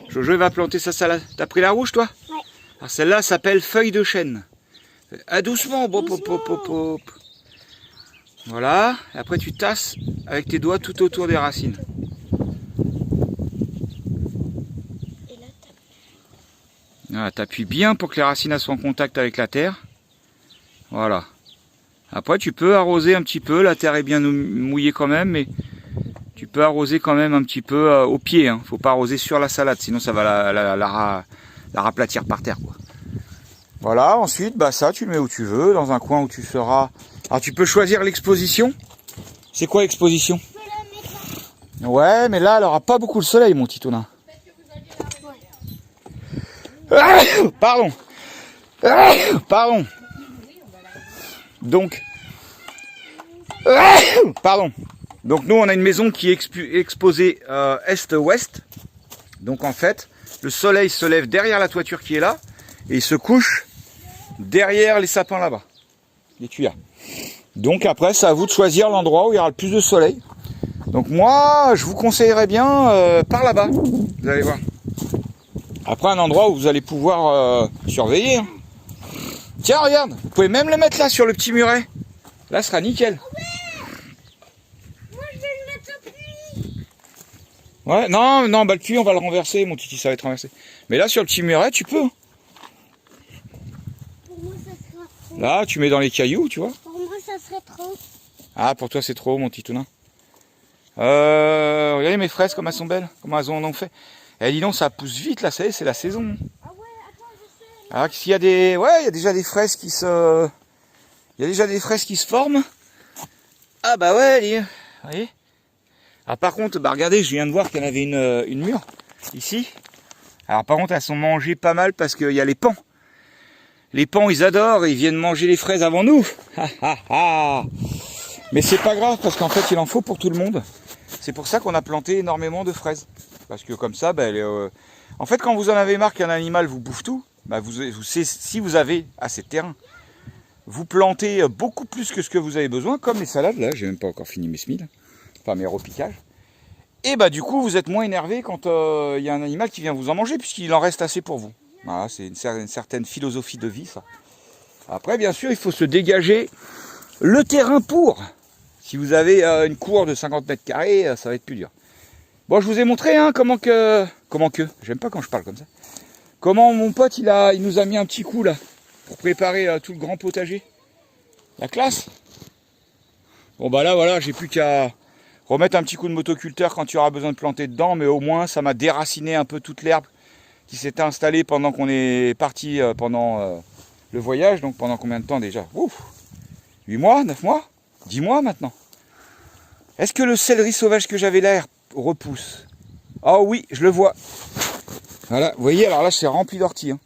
Jojo il va planter sa salade. T'as pris la rouge toi? Ouais. Alors celle-là s'appelle feuille de chêne. Ah doucement, hop. Voilà, et après tu tasses avec tes doigts tout autour des racines. Voilà, t'appuies bien pour que les racines soient en contact avec la terre. Voilà. Après tu peux arroser un petit peu, la terre est bien mouillée quand même, mais tu peux arroser quand même un petit peu au pied. Hein. Faut pas arroser sur la salade, sinon ça va la raplatir par terre, quoi. Voilà, ensuite, bah ça, tu le mets où tu veux, dans un coin où tu seras. Alors, tu peux choisir l'exposition. C'est quoi l'exposition? Ouais, mais là, elle aura pas beaucoup de soleil, mon titouna. Pardon. Pardon. Donc. Pardon. Donc, nous, on a une maison qui est exposée est-ouest. Donc, en fait, le soleil se lève derrière la toiture qui est là et il se couche derrière les sapins là-bas, les tuyas. Donc après, c'est à vous de choisir l'endroit où il y aura le plus de soleil. Donc moi, je vous conseillerais bien par là-bas, vous allez voir. Après, un endroit où vous allez pouvoir surveiller. Hein. Tiens, regarde, vous pouvez même le mettre là sur le petit muret. Là, ce sera nickel. Moi, je vais le mettre au puits. Ouais, non, bah le puits, on va le renverser, mon titi, ça va être renversé. Mais là, sur le petit muret, tu peux. Pour moi, ça sera trop. Là, tu mets dans les cailloux, tu vois. Pour moi, ça serait trop. Ah, pour toi, c'est trop haut, mon titounin. Regardez mes fraises, comme elles sont belles, comment elles en ont fait. Eh, dis donc, ça pousse vite, là, ça y est, c'est la saison. Ah ouais, attends, je sais. Alors, s'il y a des... Ouais, il y a déjà des fraises qui se... Il y a déjà des fraises qui se forment. Ah bah ouais, vous voyez. Ah, par contre, bah regardez, je viens de voir qu'il y en avait une mûre, ici. Alors par contre, elles sont mangées pas mal parce qu'il y a les paons. Les paons, ils adorent, ils viennent manger les fraises avant nous. Mais c'est pas grave parce qu'en fait, il en faut pour tout le monde. C'est pour ça qu'on a planté énormément de fraises. Parce que comme ça, bah, en fait, quand vous en avez marre qu'un animal vous bouffe tout, bah, si vous avez assez de terrain, vous plantez beaucoup plus que ce que vous avez besoin, comme les salades. Là, j'ai même pas encore fini mes semis, là. Enfin mes repiquages. Et bah du coup, vous êtes moins énervé quand il y a un animal qui vient vous en manger, puisqu'il en reste assez pour vous. Voilà, c'est une certaine philosophie de vie, ça. Après, bien sûr, il faut se dégager le terrain pour. Si vous avez une cour de 50 mètres carrés, ça va être plus dur. Bon, je vous ai montré hein, comment que... J'aime pas quand je parle comme ça. Comment mon pote, il nous a mis un petit coup, là, pour préparer tout le grand potager. La classe. Bon, bah là, voilà, j'ai plus qu'à remettre un petit coup de motoculteur quand il y aura besoin de planter dedans, mais au moins, ça m'a déraciné un peu toute l'herbe qui s'était installée pendant qu'on est parti pendant le voyage. Donc, pendant combien de temps déjà? Ouf, 8 mois, 9 mois, 10 mois maintenant. Est-ce que le céleri sauvage que j'avais là repousse? Oh oui, je le vois. Voilà, vous voyez, alors là c'est rempli d'orties. Hein.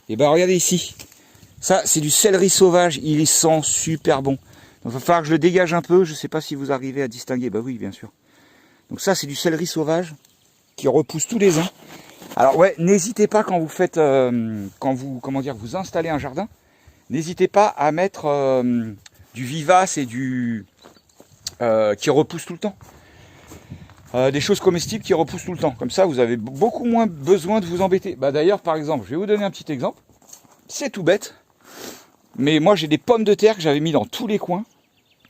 Et ben regardez ici. Ça, c'est du céleri sauvage, il sent super bon. Donc il va falloir que je le dégage un peu, je ne sais pas si vous arrivez à distinguer. Bah oui, bien sûr. Donc ça, c'est du céleri sauvage qui repousse tous les ans. Alors ouais, n'hésitez pas quand vous faites, vous installez un jardin, n'hésitez pas à mettre du vivace et du qui repousse tout le temps. Des choses comestibles qui repoussent tout le temps. Comme ça, vous avez beaucoup moins besoin de vous embêter. Bah d'ailleurs, par exemple, je vais vous donner un petit exemple. C'est tout bête. Mais moi, j'ai des pommes de terre que j'avais mis dans tous les coins.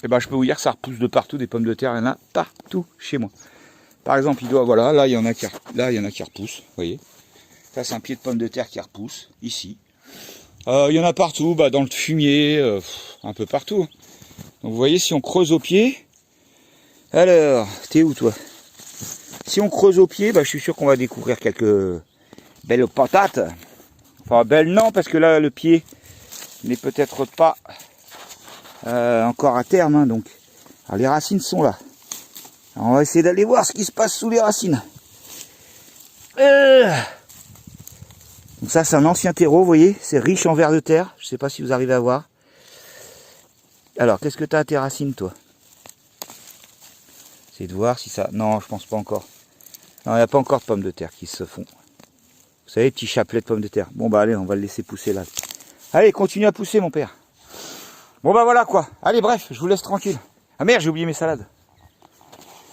Et ben, je peux vous dire que ça repousse de partout, des pommes de terre. Il y en a partout chez moi. Par exemple, voilà, là, il y en a qui repoussent. Vous voyez. Ça, c'est un pied de pomme de terre qui repousse, ici. Il y en a partout, bah, dans le fumier, un peu partout. Donc, vous voyez, si on creuse au pied... Alors, t'es où, toi? Si on creuse au pied, bah, je suis sûr qu'on va découvrir quelques belles patates. Enfin, belles non, parce que là, le pied n'est peut-être pas encore à terme. Hein, donc, alors, les racines sont là. Alors, on va essayer d'aller voir ce qui se passe sous les racines. Donc ça, c'est un ancien terreau, vous voyez. C'est riche en vers de terre. Je ne sais pas si vous arrivez à voir. Alors, qu'est-ce que tu as à tes racines, toi? Essayez de voir si ça... Non, je pense pas encore. Non, il n'y a pas encore de pommes de terre qui se font. Vous savez, petits chapelets de pommes de terre. Bon, bah allez, on va le laisser pousser là. Allez, continue à pousser, mon père. Bon, bah voilà, quoi. Allez, bref, je vous laisse tranquille. Ah merde, j'ai oublié mes salades.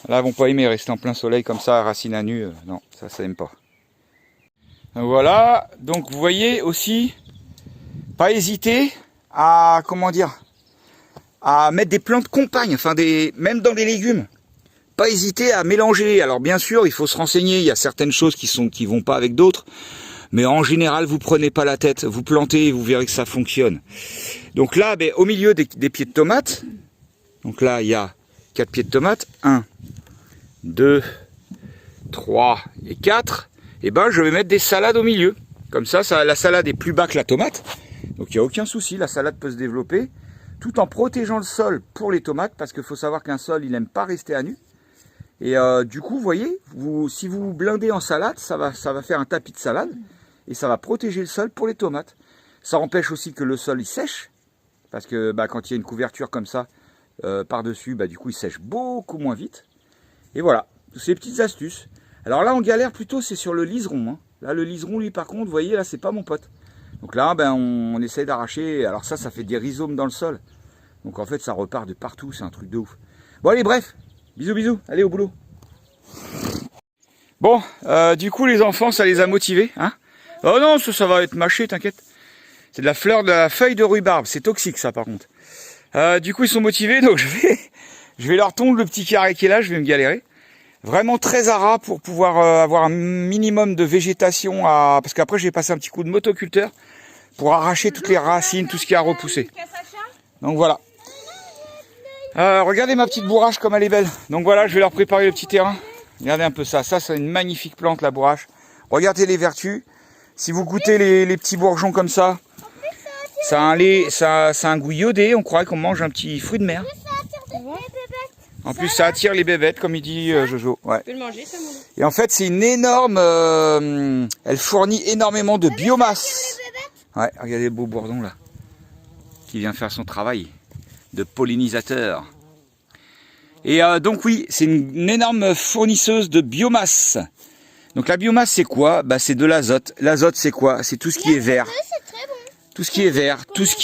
Là, ils vont pas aimer rester en plein soleil comme ça, racines à nu. Non, ça aime pas. Voilà, donc vous voyez aussi, pas hésiter à, à mettre des plantes compagnes, enfin même dans les légumes. Pas hésiter à mélanger. Alors bien sûr, il faut se renseigner, il y a certaines choses qui vont pas avec d'autres, mais en général, vous prenez pas la tête, vous plantez et vous verrez que ça fonctionne. Donc là, au milieu des pieds de tomates, donc là, il y a 4 pieds de tomates, 1, 2, 3 et 4, et ben je vais mettre des salades au milieu. Comme ça, la salade est plus bas que la tomate, donc il n'y a aucun souci, la salade peut se développer, tout en protégeant le sol pour les tomates, parce qu'il faut savoir qu'un sol, il n'aime pas rester à nu. Et du coup, vous voyez, si vous blindez en salade, ça va faire un tapis de salade, et ça va protéger le sol pour les tomates. Ça empêche aussi que le sol il sèche, parce que quand il y a une couverture comme ça, par-dessus, du coup il sèche beaucoup moins vite. Et voilà, toutes ces petites astuces. Alors là, on galère plutôt, c'est sur le liseron. Hein. Là, le liseron, lui, par contre, vous voyez, là, c'est pas mon pote. Donc là, on essaye d'arracher. Alors ça fait des rhizomes dans le sol. Donc en fait, ça repart de partout, c'est un truc de ouf. Bon, allez, bref, bisous, bisous, allez au boulot. Bon, du coup, les enfants, ça les a motivés. Hein. Oh non, ça va être mâché, t'inquiète. C'est de la feuille de rhubarbe, c'est toxique, ça, par contre. Du coup, ils sont motivés, donc je vais leur tondre le petit carré qui est là, je vais me galérer. Vraiment très à ras pour pouvoir avoir un minimum de végétation, parce qu'après je vais passer un petit coup de motoculteur pour arracher toutes les racines, tout ce qui a repoussé. Donc voilà. Regardez ma petite bourrache comme elle est belle. Donc voilà, je vais leur préparer le petit terrain. Regardez un peu ça, c'est une magnifique plante, la bourrache. Regardez les vertus. Si vous goûtez les petits bourgeons comme ça, ça a un goût iodé, on croirait qu'on mange un petit fruit de mer. En plus, ça attire les bébêtes, comme il dit Jojo. Ouais. Tu peux le manger, ça, mon loup. Et en fait, c'est une énorme... elle fournit énormément de biomasse. Ouais, regardez le beau bourdon, là. Qui vient faire son travail de pollinisateur. Et donc, oui, c'est une énorme fournisseuse de biomasse. Donc, la biomasse, c'est quoi? C'est de l'azote. L'azote, c'est quoi? C'est tout ce qui est vert. Tout ce qui est vert. Tout ce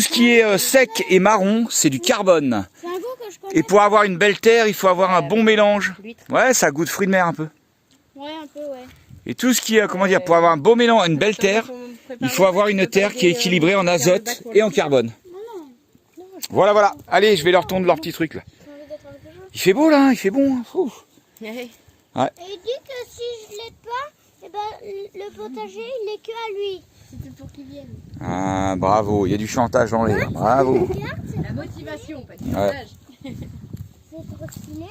qui est sec et marron, c'est du carbone. Et pour avoir une belle terre, il faut avoir un bon mélange. Ouais, ça goûte fruit de mer un peu. Ouais, un peu, ouais. Et tout ce qui est, pour avoir un beau mélange, une belle terre, il faut avoir une terre qui est équilibrée en azote et en carbone. Voilà. Allez, je vais leur tondre leur petit truc là. Il fait beau là, il fait bon. Ouais. Et il dit que si je l'aide pas, le potager, il est que à lui. C'était pour qu'il vienne. Ah, bravo, il y a du chantage dans l'air. Bravo. C'est la motivation, pas du chantage.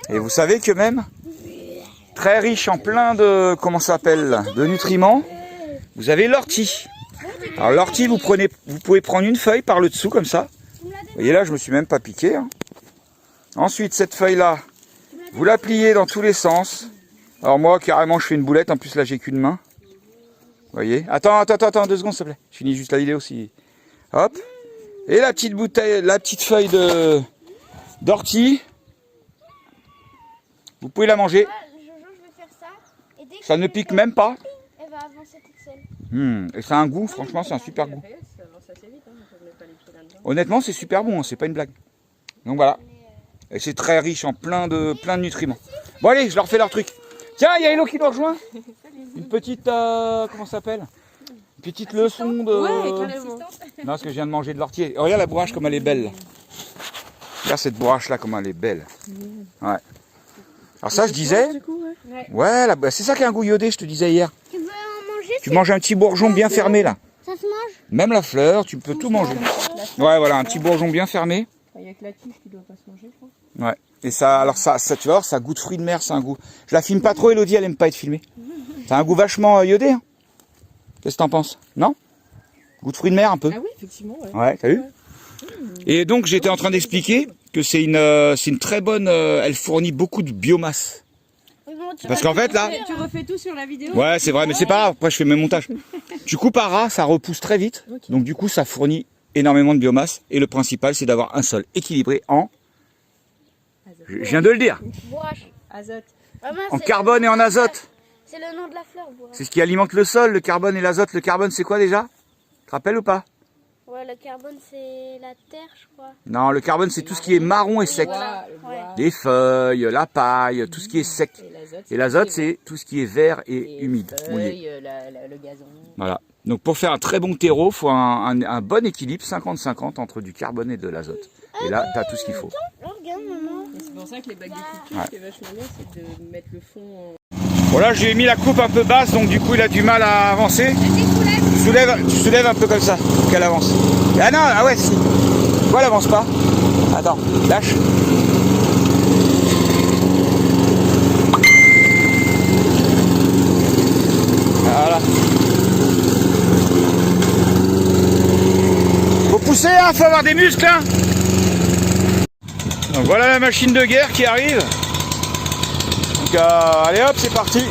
Et vous savez que même, très riche en plein de, de nutriments, vous avez l'ortie. Alors l'ortie, vous pouvez prendre une feuille par le dessous comme ça. Vous voyez là, je me suis même pas piqué. Hein. Ensuite, cette feuille-là, vous la pliez dans tous les sens. Alors moi, carrément, je fais une boulette. En plus, là, j'ai qu'une main. Vous voyez? Attends, 2 secondes, s'il te plaît. Je finis juste la vidéo si... Hop. Et la petite bouteille, la petite feuille d'ortie. Vous pouvez la manger. Jojo, je vais faire ça. Et dès que Ça ne pique même pas. elle va avancer toute seule. Et ça a un goût, franchement, c'est un super goût. Honnêtement, c'est super bon, hein, c'est pas une blague. Donc voilà. Et c'est très riche en plein de nutriments. Bon allez, je leur fais leur truc. Tiens, il y a Hello qui nous rejoint. Une petite, comment ça s'appelle? Une petite leçon de... Ouais, carrément. Non, parce que je viens de manger de l'ortie. Oh, regarde la bourrache comme elle est belle. Là. Regarde cette bourrache là comme elle est belle. Ouais. Alors ça, je disais... Ouais, c'est ça qui a un goût iodé, je te disais hier. Tu veux en manger? Tu manges un petit bourgeon bien fermé là. Ça se mange? Même la fleur, tu peux tout manger. Ouais, voilà, un petit bourgeon bien fermé. Il n'y a que la tige qui doit pas se manger, je crois. Ouais. Et ça, alors ça, tu vas voir, ça goûte fruit de mer, c'est un goût. Je la filme pas trop, Elodie, elle aime pas être filmée. C'est un goût vachement iodé. Hein. Qu'est-ce que t'en penses? Non? Goût de fruit de mer un peu. Ah oui, effectivement, ouais. Ouais, t'as vu? Et donc j'étais en train d'expliquer que c'est une très bonne, elle fournit beaucoup de biomasse. Parce qu'en fait là, Tu refais tout sur la vidéo? ouais c'est vrai, mais c'est pas grave, après je fais mes montages. Tu coupes à ras, ça repousse très vite, donc du coup ça fournit énormément de biomasse. Et le principal c'est d'avoir un sol équilibré en, je viens de le dire, Bourrache. Azote. Vraiment, en c'est carbone et en azote. C'est le nom de la fleur, bourrache. C'est ce qui alimente le sol, le carbone et l'azote. Le carbone c'est quoi déjà? Tu te rappelles ou pas? Ouais, le carbone, c'est la terre, je crois. Non, le carbone c'est tout ce qui est marron et sec. Voilà. Ouais. Les feuilles, la paille, tout ce qui est sec. Et l'azote, c'est tout ce qui est vert et humide, mouillé. Le gazon. Voilà. Donc pour faire un très bon terreau, il faut un bon équilibre, 50-50 entre du carbone et de l'azote. Et là, tu as tout ce qu'il faut. Oh, regarde, maman. Et c'est pour ça que les bagues de cookies, ce qui est vachement bien, c'est de mettre le fond en... Voilà, j'ai mis la coupe un peu basse, donc du coup, il a du mal à avancer. Tu soulèves un peu comme ça, pour qu'elle avance. Ah non, ah ouais, si. Pourquoi elle avance pas? Attends, lâche. Voilà. Faut pousser, hein, faut avoir des muscles, hein. Donc voilà la machine de guerre qui arrive. Donc allez hop, c'est parti.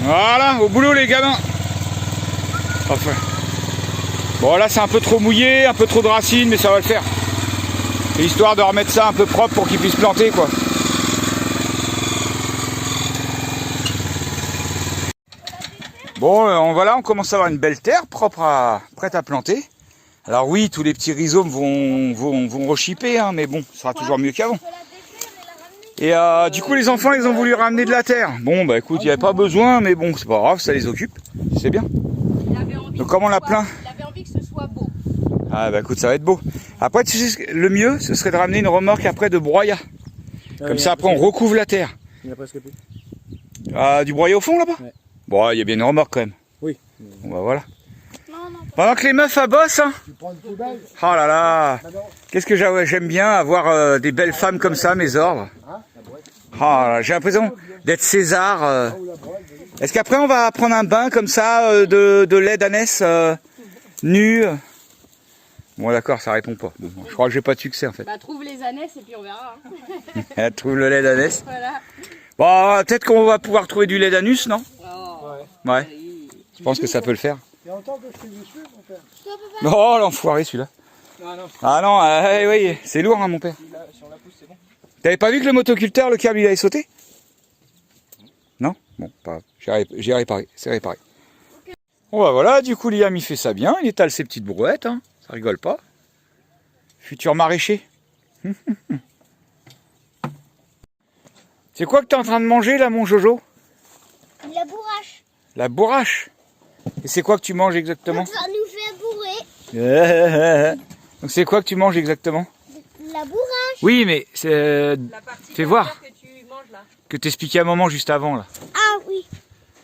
Voilà, au boulot les gamins. Enfin. Bon là c'est un peu trop mouillé, un peu trop de racines, mais ça va le faire. C'est histoire de remettre ça un peu propre pour qu'ils puissent planter quoi. Bon, voilà, on commence à avoir une belle terre propre prête à planter. Alors oui, tous les petits rhizomes vont rechipper, hein, mais bon, ce sera toujours mieux qu'avant. Et du coup, les enfants, ils ont voulu ramener de la terre. Bon, bah écoute, il n'y avait pas besoin, mais bon, c'est pas grave, ça les occupe. C'est bien. Donc comme on l'a plein... Il avait envie que ce soit beau. Ah bah écoute, ça va être beau. Après, tu sais, le mieux, ce serait de ramener une remorque après de broyat. Comme ça, après, on recouvre la terre. Il n'y a presque plus. Du broyat au fond, là-bas? Ouais. Bon, il y a bien une remorque, quand même. Oui. Bon, bah voilà. Pendant que les meufs à bossent, hein. Tu prends une poubelle. Oh là là. Qu'est-ce que j'aime bien avoir des belles femmes comme ça, mes ordres. Oh là, j'ai l'impression d'être César. Est-ce qu'après on va prendre un bain comme ça de lait d'ânesse nu? Bon d'accord, ça répond pas. Bon, je crois que j'ai pas de succès en fait. Bah trouve les anesses et puis on verra. Hein. Elle trouve le lait d'ânesse. Voilà. Bon, peut-être qu'on va pouvoir trouver du lait d'anus, non? Oh. Ouais. Je pense que ça peut le faire. Il y a longtemps que je t'ai vu suivre, mon père. Oh l'enfoiré celui-là. Ah non, oui, c'est lourd hein, mon père. T'avais pas vu que le motoculteur, le câble il avait sauté? Non? Bon, pas grave. J'ai réparé, c'est réparé. Bon bah voilà, du coup Liam il fait ça bien, il étale ses petites brouettes, hein. Ça rigole pas. Futur maraîcher. C'est quoi que t'es en train de manger là mon Jojo? La bourrache. La bourrache. Et c'est quoi que tu manges exactement? Ça nous fait bourrer. Donc c'est quoi que tu manges exactement? La bourrache. Oui mais c'est... La partie Fais voir. que tu manges là. Que t'expliquais à un moment juste avant là. Ah oui.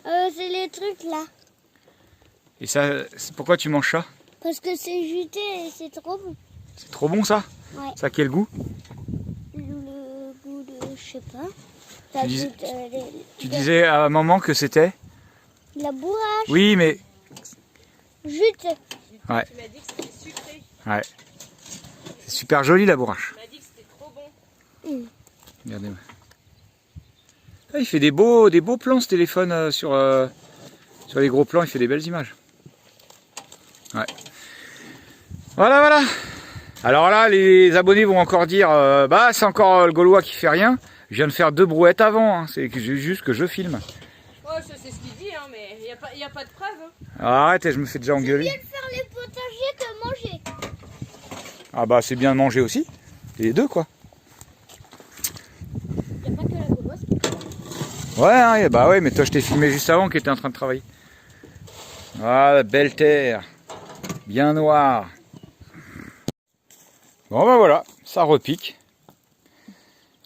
C'est les trucs là. Et ça, pourquoi tu manges ça? Parce que c'est juté et c'est trop bon. C'est trop bon ça? Ouais. Ça a quel goût? Le goût de, je sais pas. Ça Tu dis- goûte, Tu disais à un moment que c'était? la bourrache. Oui mais... Jutée. Ouais. Tu m'as dit que c'était sucré. Ouais. C'est super joli la bourrache. Tu m'as dit que c'était trop bon. Regardez. Ah, il fait des beaux plans ce téléphone sur les gros plans, il fait des belles images. Ouais. Voilà, voilà. Alors là, les abonnés vont encore dire, bah c'est encore le Gaulois qui fait rien. Je viens de faire 2 brouettes avant, hein. C'est juste que je filme. Oh, ça c'est ce qu'il dit, hein, mais il n'y a pas de preuve. Hein. Alors, arrête, je me fais déjà engueuler. Mieux de faire les potagers que manger. Ah bah c'est bien de manger aussi. Les deux quoi. Il n'y a pas que la Gauloise qui fait. Ouais, hein, bah ouais, mais toi je t'ai filmé juste avant qui était en train de travailler. Ah, belle terre. Bien noire. Bon bah voilà, ça repique.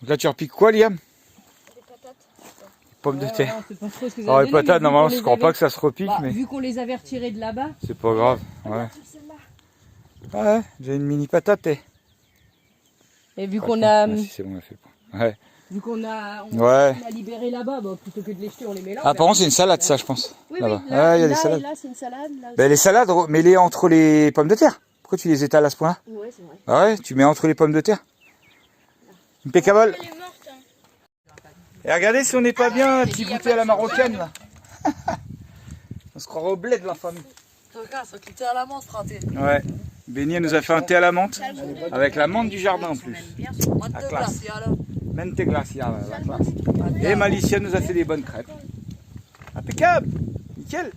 Donc là tu repiques quoi Liam? Des patates. Pommes de terre. C'est pas trop ce que vous Ah avez les donné, patates, mais normalement vu je qu'on crois les pas avait- que ça se repique, Bah, mais vu qu'on les avait retirés de là-bas. c'est pas grave. Ouais. Ouais, j'ai une mini patate. Et vu qu'on a, Ah, si c'est bon, on a fait le point. Ouais. vu qu'on a, Ouais. on a libéré là-bas, bah, plutôt que de les jeter, on les met là. Ah par contre c'est une salade ça je pense. oui, Là-bas. là, Ouais, il y a des là, salades. et là, c'est une salade. Là aussi. Ben, les salades, mets-les entre les pommes de terre. Pourquoi tu les étales à ce point-là? Ouais, c'est vrai. Ah ouais, tu mets entre les pommes de terre. Impeccable. Elle est morte. Hein. Et regardez si on n'est pas bien, un petit goûter à la marocaine là. On se croirait au bled la famille. à la menthe, raté. Ouais. Béni elle nous a fait un thé à la menthe. Avec la menthe du jardin en plus. La classe. Mente glaciale, la classe. Et Malicia nous a fait des bonnes crêpes. Impeccable. Nickel.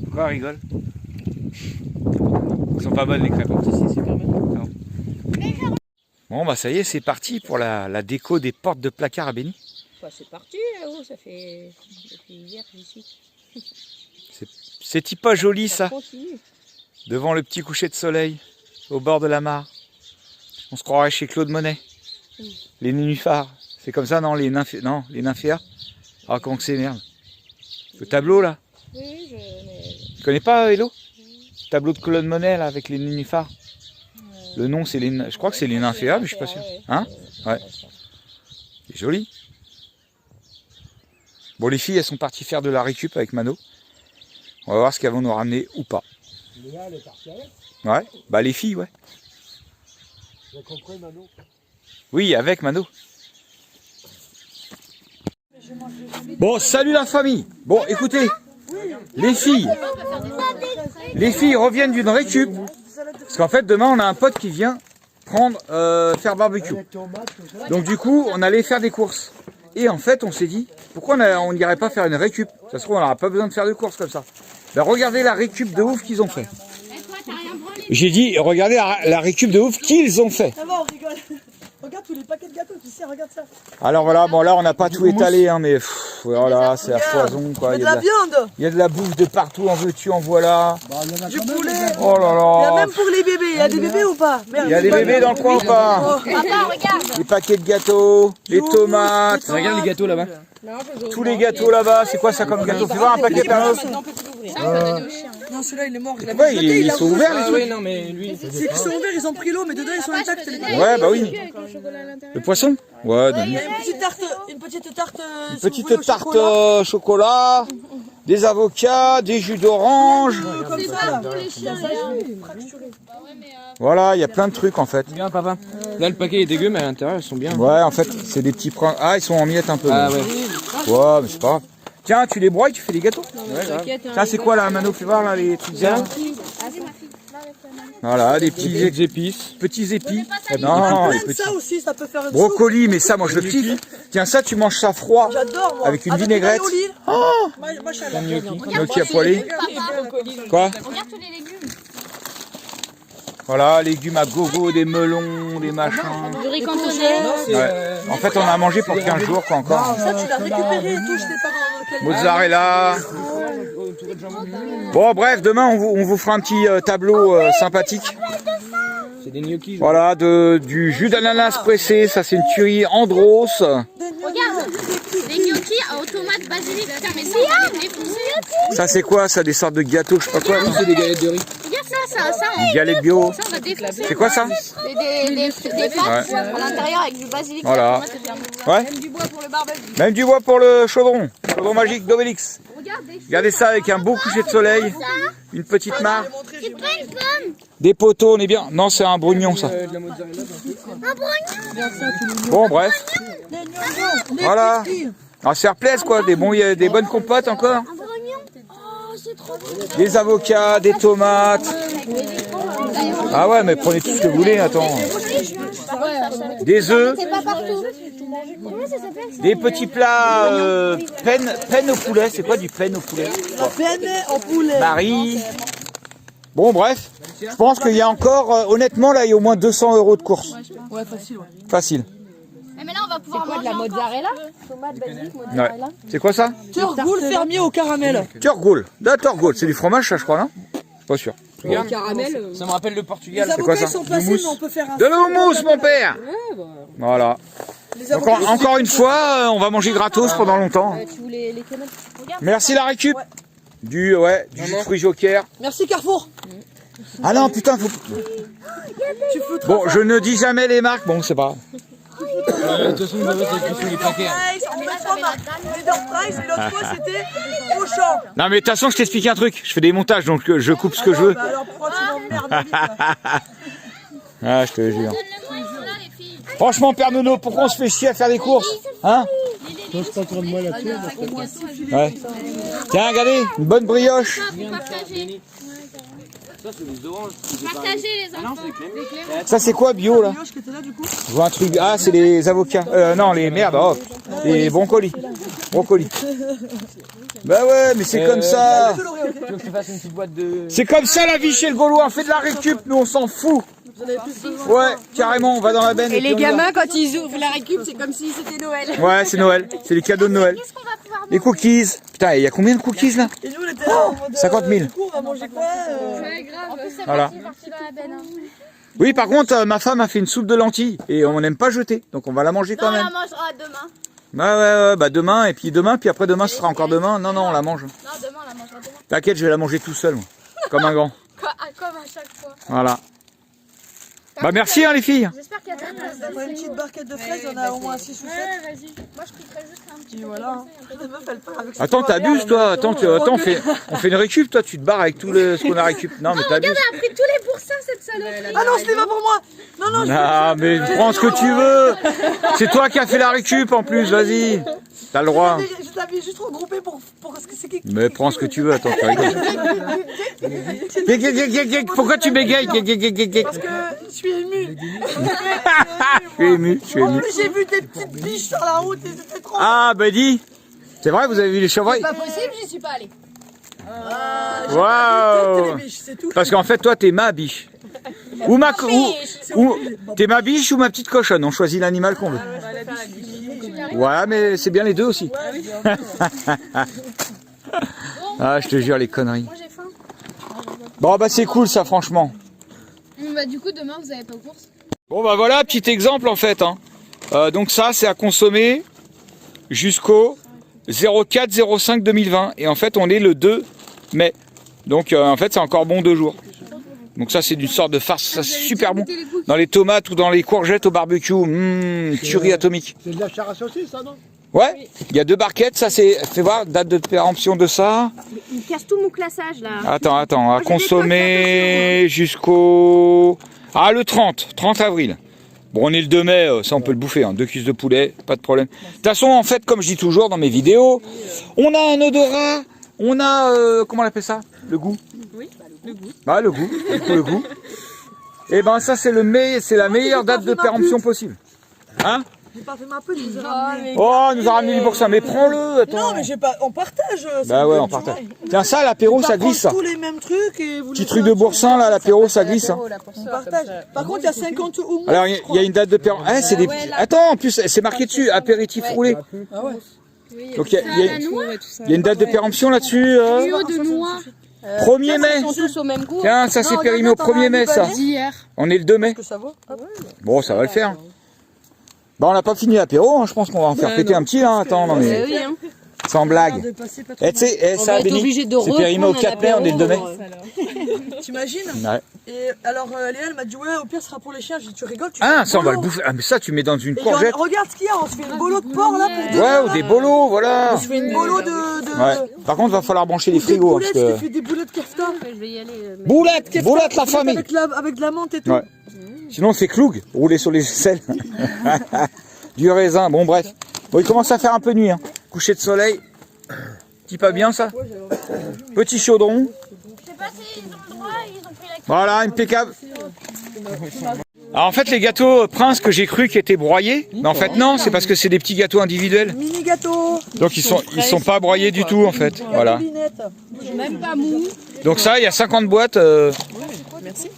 Pourquoi on rigole? Elles sont pas bonnes les crêpes. Non. Bon bah ça y est, c'est parti pour la déco des portes de placard à Béni. Bah, c'est parti, oh, ça fait depuis hier que j'y suis. C'est pas joli ça, Continue. devant le petit coucher de soleil, au bord de la mare. On se croirait chez Claude Monet. Les nénuphars, c'est comme ça non, les nymphéas. Ah comment que c'est merde. Le tableau là, Oui, tu connais pas Hello? Le tableau de Claude Monet là avec les nénuphars. Le nom c'est je crois que c'est les nymphéas, mais je suis pas sûr. Hein? Ouais. C'est joli. Bon les filles elles sont parties faire de la récup avec Mano. On va voir ce qu'elles vont nous ramener ou pas. Léa, elle est partie avec. Ouais, bah les filles ouais. J'ai compris, Mano. Oui, avec Mano. Bon, salut la famille. Bon, écoutez, les filles reviennent d'une récup. Parce qu'en fait, demain, on a un pote qui vient prendre, faire barbecue. Les tomates, tout ça. Donc du coup, on allait faire des courses. Et en fait, on s'est dit, pourquoi on n'irait pas faire une récup? Ça se trouve, on n'aura pas besoin de faire de courses comme ça. Ben, regardez la récup de ouf qu'ils ont fait. J'ai dit, regardez la récup de ouf qu'ils ont fait. Ça va, on rigole. Regarde tous les paquets de gâteaux, tu sais, regarde ça. Alors voilà, bon là on n'a pas tout étalé, hein, mais pff, voilà, c'est la foison quoi. Il y a de la viande, Il y a de la bouffe de partout, en veux-tu, en voilà. Bah, il y en a du quand même, poulet. Oh là Il y a là. même pour les bébés. Il y a des bébés ou pas? Merde, Il y a des bébés dans le coin ou pas? Papa, regarde. Les paquets de gâteaux, les tomates, Regarde les gâteaux là-bas. tous les gâteaux là-bas. C'est quoi ça comme gâteau? Fais voir un paquet Pernos. Maintenant, on peut plus l'ouvrir. Non, celui-là, il est mort. Il a Ouais, même jeté, ils il a sont ouvert. ouverts les Ah trucs. ouais, non, mais lui. C'est qu'ils sont ouverts, ils ont pris l'eau, mais dedans, ils sont intacts. les paquets. Ouais, bah oui. Le poisson? Ouais, Il y a une petite tarte. Une petite tarte. petite tarte chocolat, des avocats, des jus d'orange. Comme ça, là. Voilà, il y a plein de trucs en fait. Bien, papa. Là, le paquet est dégueu, mais à l'intérieur, ils sont bien. Ouais, en fait, c'est des petits princes. Ah, ils sont en miettes un peu. Ah mais- ouais. Ouais, mais c'est pas grave. Tiens, tu les broies, tu fais des gâteaux. T'inquiète, hein. Ça, c'est quoi là, Mano? Fais voir là les trucs là. Voilà, des petits Épices. petits épis. Il y Non, a les plein de petits. ça aussi, ça peut faire une soupe. Brocoli, mais ça, moi, je le kiffe. Tiens, ça, tu manges ça froid. J'adore, moi. Avec une vinaigrette. Oh Machallah. Gnocchi à poêler. Quoi? Regarde tous les légumes. Voilà, légumes à gogo, des melons, des machins. Du riz cantonais. Ouais. En fait, on a mangé pour 15 jours, quoi, encore. Ça, tu l'as récupéré et tout, je sais pas dans quel. Mozzarella. Bon, bref, demain, on vous fera un petit tableau sympathique. C'est des gnocchis. Voilà, du jus d'ananas pressé, ça c'est une tuerie Andros. Regarde. Des gnocchis aux tomates basilic. Putain, mais ça, on va les défoncer. Ça c'est quoi ça? Des sortes de gâteaux, je sais pas quoi. C'est des galettes de riz. Regarde ça, Des galettes bio. ça, on va défoncer. C'est quoi ça? Des pâtes à l'intérieur avec du basilic. Voilà. Tomate, c'est bien. Ouais. Même du bois pour le barbecue. Même du bois pour le chaudron. Chaudron magique d'Obélix. Regardez ça avec un beau coucher de soleil. Une petite mare. C'est pas une pomme. Des poteaux, on est bien. Non, c'est un brugnon ça. De la mozzarella. Bon, bref. Voilà. On va se faire plaisir, quoi. Des bonnes compotes encore. Un brognon. Oh, c'est trop bon. Des avocats, des tomates. Ah ouais, mais prenez tout ce que vous voulez, attends. Des œufs. C'est pas partout. Comment ça s'appelle ça? Des petits plats penne au poulet. C'est quoi du penne au poulet? Penne au poulet. Marie. Bon, bref. Je pense qu'il y a encore, honnêtement, là, il y a au moins 200 € de course. Ouais, facile, ouais. Facile. Mais là, on va pouvoir manger De la encore. mozzarella? Tomate, basique, Ouais. mozzarella. C'est quoi ça? Turgoule fermier au caramel. Turgoule. La Turgoule. C'est du fromage, ça, je crois, non? Pas sûr. Regarde, Caramel. ça me rappelle le Les Portugal. quoi avocats ça? ils sont Du passés, mousse. mais on peut faire un... De l'houmous, mon père. Voilà. Les Donc, avocats, encore une fois, on va manger gratos pendant longtemps. Tu voulais les tomates? Merci la récup. Du jus de fruits joker. Merci Carrefour. Ah non, putain, faut... Tu fous Bon, je ne dis jamais les marques. Bon, c'est pas grave. De toute façon, c'est plus sur les paquets. On met 3 marques. Leader Price et l'autre fois c'était Auchan. Non, mais de toute façon, je t'explique un truc. Je fais des montages, donc je coupe ce que je veux. Bah alors pourquoi tu m'emmerdes? Ah, je te jure. Franchement, Père Nono, pourquoi on se fait chier à faire des courses? Hein? Moi, je pas trop de moi là-dessus. Ouais. Tiens, regardez, une bonne brioche. Partagez. Ça, c'est des oranges. Partagez les enfants. Ça, c'est quoi, bio, là? Brioche qui était là du coup. Je vois un truc. Ah, c'est les avocats. Non, les merdes. Oh, les brocolis. Brocolis. Bah ouais, mais c'est comme ça. Tu veux que je fasse une petite boîte de... C'est comme ça la vie chez le Gaulois. On fait de la récup, nous, on s'en fout. Ouais, carrément, on va dans la benne. Et puis les on y va. gamins, quand ils ouvrent la récup, c'est comme si c'était Noël. Ouais, c'est Noël. C'est les cadeaux de Noël. Qu'est-ce qu'on va pouvoir Les cookies. Putain, il y a combien de cookies là? Et nous on était là en mode... 50 000. Du coup on va manger quoi En plus, c'est Voilà. parti dans la benne. Hein. Oui, par contre, ma femme a fait une soupe de lentilles et on n'aime pas jeter, donc on va la manger quand On même. la mangera demain. Ouais, bah demain et puis après demain ce sera encore demain. Non, on la mange. Non, demain, on la mangera demain. T'inquiète, je vais la manger tout seul, moi. Comme un grand. Comme à chaque fois. Voilà. Bah merci les filles. J'espère qu'il y a de la place. Pour une petite barquette de fraises, on a au moins 6 ou 7. Ouais, vas-y. Moi, je piquerai juste un petit Et peu. voilà. La meuf elle part avec ses Attends, doigts t'abuses verts, toi. Attends, on fait une récup, toi tu te barres avec tout ce qu'on a récup. Non mais t'abuses. Elle a pris tous les pourcents, cette saloperie. Ah non ce n'est pas pour moi. Non non je... Ah mais prends ce que tu veux. C'est toi qui as fait la récup en plus, vas-y. T'as le droit. Je t'avais juste regroupé pour ce que c'est qui... Mais prends ce que tu veux, attends, tu rigoles. Pourquoi tu bégayes? Parce que je suis ému. Je suis ému. J'ai vu des petites biches sur la route et c'était trop... Ah, bah dis. C'est vrai, vous avez vu les chevreuils? Pas possible, j'y suis pas allée. Waouh. Les biches, c'est tout. Parce qu'en fait, toi, t'es ma biche. Ou t'es ma biche ou ma petite cochonne. On choisit l'animal qu'on veut. Ouais, mais c'est bien les deux aussi. Ah, je te jure, les conneries. Moi, j'ai faim. Bon, bah c'est cool ça, franchement. Bah, du coup, demain, vous avez pas course? Bon, bah voilà, petit exemple en fait. Hein. Donc ça, c'est à consommer jusqu'au 04-05-2020. Et en fait, on est le 2 mai. Donc en fait, c'est encore bon 2 jours. Donc ça, c'est d'une sorte de farce. Ça, c'est super bon. Dans les tomates ou dans les courgettes au barbecue. Tuerie atomique. C'est de la chair à saucisse, ça, non? Ouais, il y a 2 barquettes. Ça, c'est... Fais voir, date de péremption de ça. Il casse tout mon classage là. Attends, à consommer jusqu'au... Ah, le 30 avril. Bon, on est le 2 mai, ça on peut le bouffer, hein. 2 cuisses de poulet, pas de problème. De toute façon, en fait, comme je dis toujours dans mes vidéos, on a un odorat, on a... comment on appelle ça? Le goût? Oui, le goût. Ah, le goût, le goût. Et ben ça, c'est la meilleure date de péremption possible. Hein? J'ai pas fait ma pute, je vous ai ramené. Oh, on nous a ramené du boursin, mais prends-le, attends. Non mais j'ai pas... On partage. Bah ouais, on partage. Tiens, ça, l'apéro, ça glisse, ça. tous les mêmes trucs et vous Petit laissez truc un de petit- boursin, là, l'apéro, ça glisse. Hein. On partage. Par contre, il y a 50 ou moins. Alors, il y a une date de péremption. Ah, c'est des... Attends, en plus, c'est marqué dessus, apéritif roulé. Ah ouais. Donc, il y a une date de péremption là-dessus. De noix. 1er mai. Ils sont tous au même goût. Tiens, ça, c'est Non, périmé au regarde, t'en as 1er mai, un ça. D'hier. On est le 2 mai. Que ça vaut. Bon, ça va le faire. Bah, on n'a pas fini l'apéro, hein. Je pense qu'on va en faire péter un petit, là. Attends, non, mais... Oui, hein. Sans blague. De passer pas trop Eh, tu sais, On ça, va être Béni, obligé de c'est périmé au 4 mai, on est le 2 mai. mal. T'imagines? Ouais. Et alors Léa elle m'a dit ouais au pire ce sera pour les chiens. J'ai dit tu rigoles tu Ah, fais ça, on va le bolo. bouffer. Ah, mais ça, tu mets dans une Et courgette. regarde ce qu'il y a, on se fait une bolo de porc là pour deux. Ouais, ou des bolos, voilà. On se fait une bolo de... Ouais. Par contre, va falloir brancher les Des frigos. boulettes, Parce je t'ai que... fait des boulettes kefta. Je vais y aller. Boulette la famille. Avec de la menthe et tout. Ouais. Sinon c'est cloug, rouler sur les aisselles. Du raisin, bon bref. Bon, il commence à faire un peu nuit. Hein. Coucher de soleil. Petit pas bien ça. Petit chaudron. Je sais pas s'ils ont le droit, ils ont pris la... Voilà, impeccable. Alors en fait les gâteaux Prince que j'ai cru qui étaient broyés, mais en fait non, c'est parce que c'est des petits gâteaux individuels. Mini gâteau. Donc ils sont pas broyés du tout en fait. Voilà. Même pas mou. Donc ça, il y a 50 boîtes. Merci.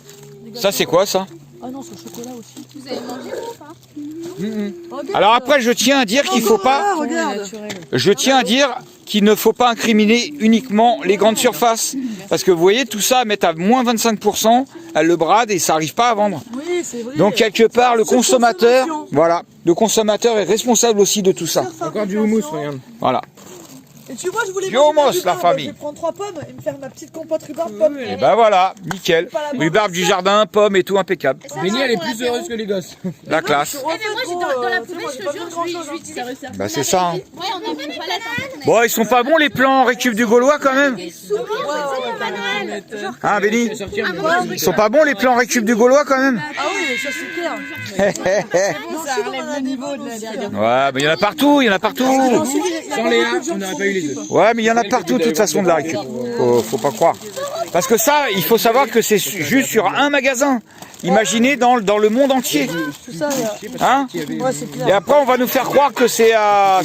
Ça c'est quoi ça? Ah non, c'est au chocolat aussi. Vous avez mangé ou pas? Alors après je tiens à dire qu'il faut pas. Regarde. Je tiens à dire qu'il ne faut pas incriminer uniquement les grandes surfaces. Parce que vous voyez, tout ça, mettre à moins 25%, elle le brade et ça n'arrive pas à vendre. Oui, c'est vrai. Donc quelque part, le C'est consommateur, consommation. voilà, le consommateur est responsable aussi de tout ça. Encore du houmous, regarde. Voilà. Et tu vois, je voulais Du manger houmous, ma la rhubarbe. famille. Je vais prendre 3 pommes et me faire ma petite compote rhubarbe pomme. Et ben voilà, nickel. Rhubarbe du jardin, pommes et tout impeccable. Béni, elle est plus heureuse que les gosses. La classe. Eh, mais moi, j'ai dans la poubelle, je te jure, je vais utiliser. Bah c'est ça. Hein. Ouais, on a même pas la tarte. Bon, ils sont pas bons les plans récup du Gaulois quand même. Hein, Béni? Ils sont pas bons les plans récup du Gaulois quand même. Ah oui, ça c'est clair. Ça relève le niveau de la... Ouais, mais il y en a partout, il y en a partout. Sans Léa, on n'aurait pas eu les œufs. Ouais, mais il y en a partout de toute façon de la récup. Faut pas croire. Parce que ça, il faut savoir que c'est juste sur un magasin. Imaginez dans le monde entier. Tout ça, Hein? ouais, c'est clair. Et après, on va nous faire croire que c'est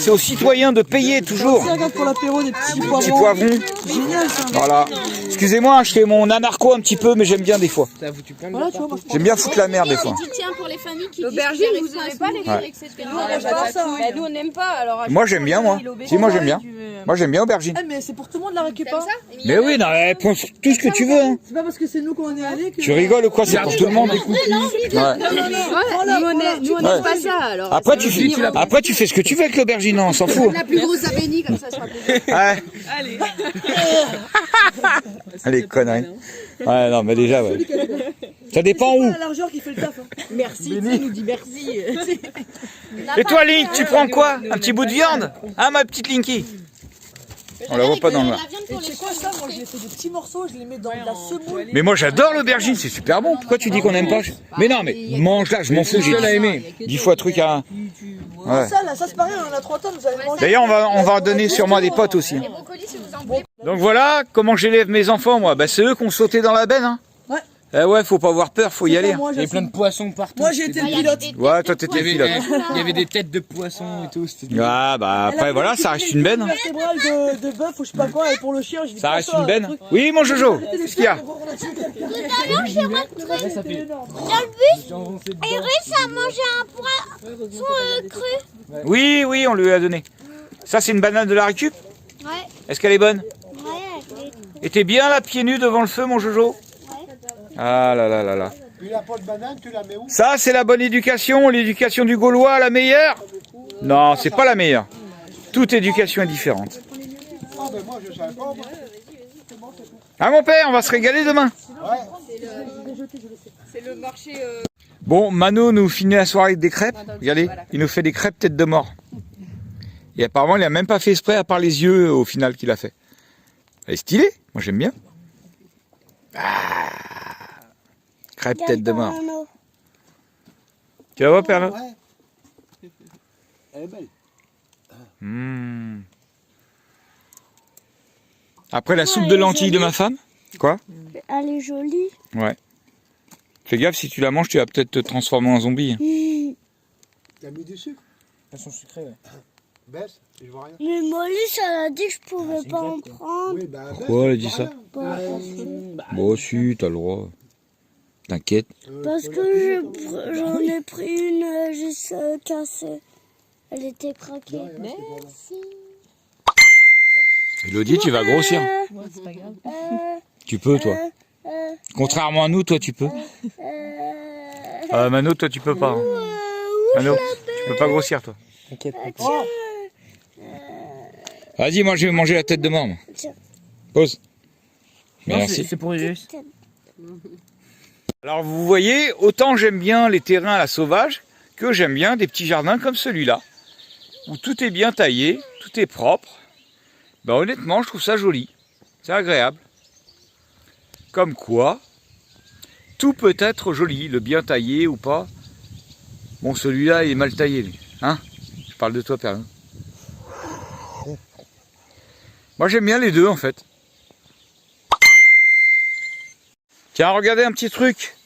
aux citoyens de payer toujours. Tiens, regarde pour l'apéro des petits Petit poivrons. poivron. Génial ça. Voilà. Excusez-moi, je fais mon anarcho un petit peu, mais j'aime bien des fois. Ça a foutu plein de Voilà, tu vois, moi je J'aime bien foutre la merde des fois. Tiens, pour les familles qui L'aubergine, disent qu'ils n'arrivent pas à les faire, etc. pas ça. Bah, nous, on n'aime pas. Alors, Moi, j'aime bien, moi. Si, moi, j'aime bien. Moi, j'aime bien aubergine. Eh, mais c'est pour tout le monde la récup. Hein. Mais oui, non, prends tout ce que tu veux. Hein. C'est pas parce que c'est nous qu'on est allés que. Tu rigoles ou quoi? C'est pour tout le monde. Ouais. nous, on n'aime pas ça. Alors, Après, tu fais ce que tu veux avec l'aubergine, hein, on s'en fout. la plus grosse abénie, comme ça sera plus. Ouais. Allez, conneries. Ouais, non, mais déjà, ouais. Ça dépend où. La largeur qui fait le taf. Hein. Merci, tu nous dis merci. Et toi, Link, tu prends quoi? Un petit bout de viande? Ah, ma petite Linky. On la voit pas dans le noir. Et tu sais quoi ça? Moi j'ai fait des petits morceaux, je les mets dans de la semoule. Mais moi, j'adore l'aubergine, c'est super bon. Pourquoi tu dis qu'on n'aime pas? Mais non, mais mange-la, je m'en fous, j'ai aimé. 10 fois truc à... Ouais. Ça là, ça c'est pareil, on en a 3 tonnes, vous allez manger. D'ailleurs, on va en donner sûrement à des potes aussi. Les brocolis, si vous en voulez. Donc voilà, comment j'élève mes enfants, moi. Bah, c'est eux qui ont sauté dans la benne, hein. Ouais. Eh ouais, faut pas avoir peur, faut y aller. Moi, Il y avait plein de poissons partout. Moi j'ai été le pilote. Ouais, toi, t'étais Il y pilote. il y avait des têtes de poissons et tout. c'était- Ah, bah, après, voilà, ça reste une benne. hein. Vertébrale de bœuf ou je sais pas quoi, et pour le chien, j'ai dit Ça prends reste ça, une benne. un truc. Oui, mon Jojo, qu'est-ce qu'il y a? Là, ça fait. Et Russe a mangé un poisson cru. Oui, oui, on lui a donné. Ça, c'est une banane de la récup? Ouais, Est-ce qu'elle est bonne? ouais, Et t'es bien là, pieds nus devant le feu, mon Jojo? Ah là là là là. Puis la peau de banane, tu la mets où? Ça, c'est la bonne éducation, l'éducation du Gaulois, la meilleure? Non, c'est pas la meilleure. Toute éducation est différente. Ah ben moi je savais pas. Moi. Ah mon père, on va se régaler demain. C'est le marché. Bon, Mano nous finit la soirée avec des crêpes. Regardez, il nous fait des crêpes tête de mort. Et apparemment, il a même pas fait exprès à part les yeux au final qu'il a fait. Elle est stylée, moi j'aime bien. Ah, crêpes tête de mort. Tu la vois, Père? Ouais. Elle est belle. Après la soupe de lentilles de ma femme. Quoi? Elle est jolie. Ouais. Fais gaffe, si tu la manges, tu vas peut-être te transformer en zombie. T'as mis du sucre? Poissons sucrés, ouais. Baisse, je vois rien. Mais Molly, elle a dit que je pouvais pas en prendre. Oui, bah baisse. Pourquoi elle a dit je ça? vois rien. Bon, si, t'as le droit. T'inquiète. Parce que j'en ai pris une juste cassée. Elle était craquée. Merci. Elodie, tu vas grossir. Tu peux, toi. Contrairement à nous, toi, tu peux. Mano, toi, tu peux pas. hein. Mano, tu peux pas grossir, toi. T'inquiète. Vas-y, moi, je vais manger la tête de mort. moi. Tiens. Pause. Non, Merci. c'est pour les Russes. Alors, vous voyez, autant j'aime bien les terrains à la sauvage que j'aime bien des petits jardins comme celui-là, où tout est bien taillé, tout est propre. Ben, honnêtement, je trouve ça joli. C'est agréable. Comme quoi, tout peut être joli, le bien taillé ou pas. Bon, celui-là, il est mal taillé, lui. Hein? Je parle de toi, Père. Moi, j'aime bien les deux, en fait. Tiens, regardez un petit truc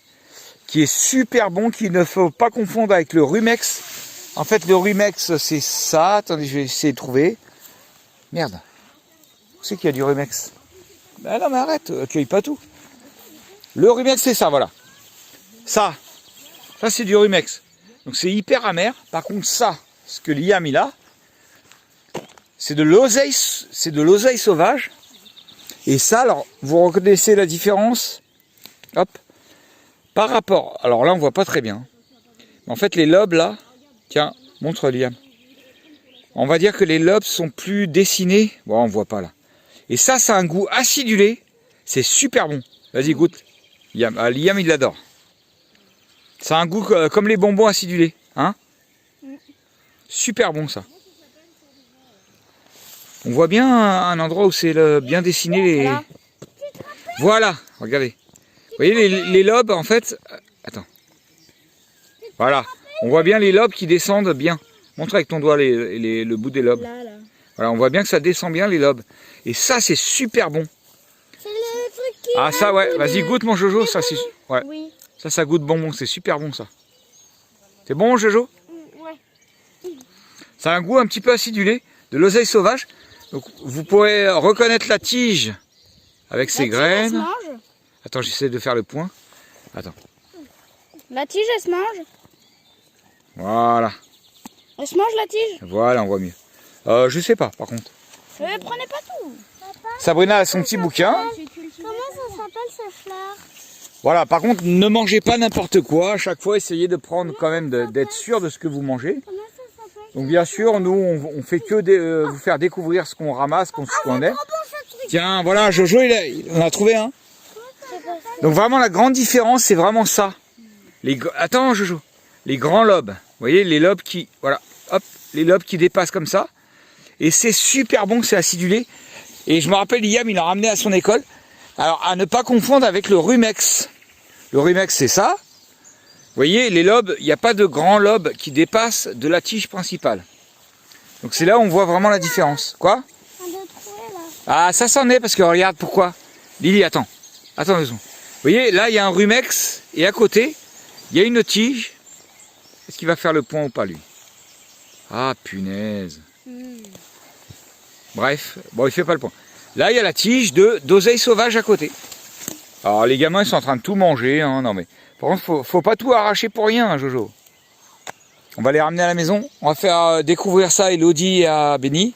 qui est super bon, qu'il ne faut pas confondre avec le Rumex. En fait, le Rumex, c'est ça. Attendez, je vais essayer de trouver. Merde. Où c'est qu'il y a du Rumex? Ben non, mais arrête, cueille pas tout. Le Rumex, c'est ça, voilà. Ça c'est du Rumex. Donc c'est hyper amer. Par contre, ça, ce que Liam il a, c'est de l'oseille sauvage. Et ça, alors, vous reconnaissez la différence? Hop. Par rapport, alors là, on voit pas très bien. En fait, les lobes, là, tiens, montre Liam. On va dire que les lobes sont plus dessinés. Bon, on voit pas là. Et ça a un goût acidulé. C'est super bon. Vas-y, goûte. Liam, Liam il l'adore. Ça a un goût comme les bonbons acidulés. Hein? Super bon, ça. On voit bien un endroit où c'est bien dessiné. Les... Voilà, regardez. Vous voyez les lobes, en fait... Attends. Voilà. On voit bien les lobes qui descendent bien. Montre avec ton doigt le bout des lobes. Là. Voilà, on voit bien que ça descend bien, les lobes. Et ça, c'est super bon. C'est le truc qui... Ah, ça, ouais. Vas-y, goûte, mon Jojo. Ça, c'est... Ouais. Oui. Ça goûte bonbon. C'est super bon, ça. C'est bon, Jojo? Ouais. Ça a un goût un petit peu acidulé. De l'oseille sauvage. Donc, vous pourrez reconnaître la tige avec ses graines. Elle se mange. Attends, j'essaie de faire le point. Attends. La tige, elle se mange. Voilà. Elle se mange la tige. Voilà, on voit mieux. Je sais pas, par contre. Prenez pas tout. Sabrina a son petit bouquin. Comment ça s'appelle ces fleurs? Voilà, par contre, ne mangez pas n'importe quoi. À chaque fois, essayez de prendre quand même, d'être sûr de ce que vous mangez. Comment ça s'appelle? Donc bien sûr, nous, on fait que vous faire découvrir ce qu'on ramasse, ce qu'on est. Tiens, voilà, Jojo, il en a trouvé un. Donc vraiment, la grande différence, c'est vraiment ça. Attends, Jojo. Les grands lobes. Vous voyez, les lobes qui... Voilà, hop, les lobes qui dépassent comme ça. Et c'est super bon, c'est acidulé. Et je me rappelle, Liam, il l'a ramené à son école. Alors, à ne pas confondre avec le Rumex. Le Rumex, c'est ça. Vous voyez, les lobes, il n'y a pas de grands lobes qui dépassent de la tige principale. Donc c'est là où on voit vraiment la différence. Quoi? Ah, ça s'en est, parce que regarde, pourquoi? Lily, attends. Attends 2 secondes. Vous voyez, là, il y a un Rumex, et à côté, il y a une tige. Est-ce qu'il va faire le point ou pas, lui? Ah, punaise. Bref, bon, il fait pas le point. Là, il y a la tige d'oseille sauvage à côté. Alors, les gamins, ils sont en train de tout manger. Hein, non, mais par contre, faut pas tout arracher pour rien, hein, Jojo. On va les ramener à la maison. On va faire découvrir ça à Elodie et à Benny.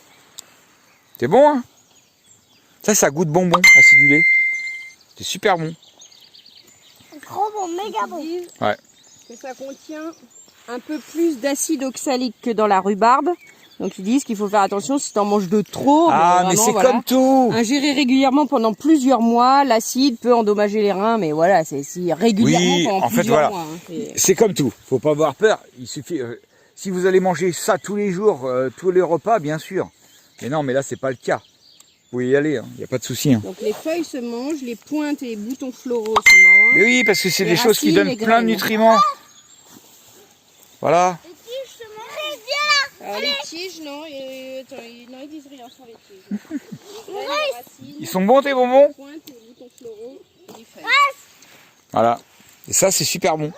C'est bon, hein? Ça goûte bonbon acidulé. C'est super bon. Trop bon, méga bon. Ouais. Que ça contient un peu plus d'acide oxalique que dans la rhubarbe. Donc ils disent qu'il faut faire attention si tu en manges de trop. Ah, mais vraiment, c'est voilà. comme tout. Ingérer régulièrement pendant plusieurs mois, l'acide peut endommager les reins, mais voilà, c'est si régulièrement Oui, pendant en fait, plusieurs voilà. mois. Hein, c'est comme tout. Faut pas avoir peur. Il suffit. Si vous allez manger ça tous les jours, tous les repas, bien sûr. Mais non, mais là, c'est pas le cas. Vous pouvez y aller, il n'y a pas de souci. Hein. Donc les feuilles se mangent, les pointes et les boutons floraux se mangent. Mais oui, parce que c'est Les des choses qui racines, donnent les plein graines. de nutriments. Voilà. Alors les tiges, non, ils disent rien sur les tiges. Les racines, Ils sont bons tes bonbons? les pointes et les boutons floraux et les feuilles. Voilà. Et ça, c'est super bon.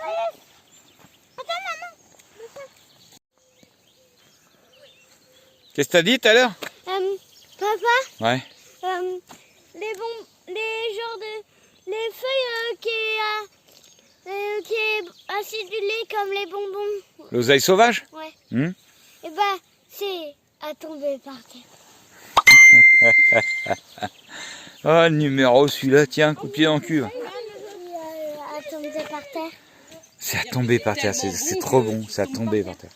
Qu'est-ce que t'as dit tout à l'heure? Papa, Ouais. les genres de... Les feuilles qui est acidulé comme les bonbons. L'oseille sauvage? Ouais. Hmm. Et bah, c'est à tomber par terre. Ah, le numéro, celui-là, tiens, coup de pied dans le cul. Va. À tomber par terre. C'est à tomber par terre, c'est trop bon, c'est à tomber par terre.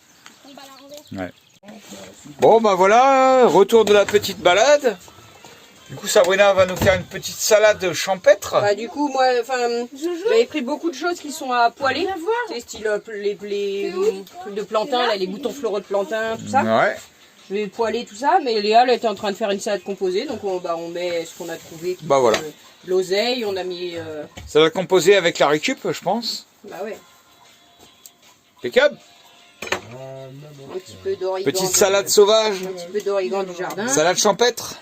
Ouais. Bon, bah voilà, retour de la petite balade. Du coup, Sabrina va nous faire une petite salade champêtre. Bah, du coup, moi, j'avais pris beaucoup de choses qui sont à poêler. Tu sais, style les trucs de plantain, là, les boutons floraux de plantain, tout ça. Ouais. Je vais poêler tout ça, mais Léa, elle était en train de faire une salade composée, donc on met ce qu'on a trouvé. Bah voilà. L'oseille, on a mis... Ça va composer avec la récup, je pense. Bah ouais. Impeccable. Un petit peu d'origan. Petite salade sauvage. Un petit peu d'origan du jardin. Salade champêtre.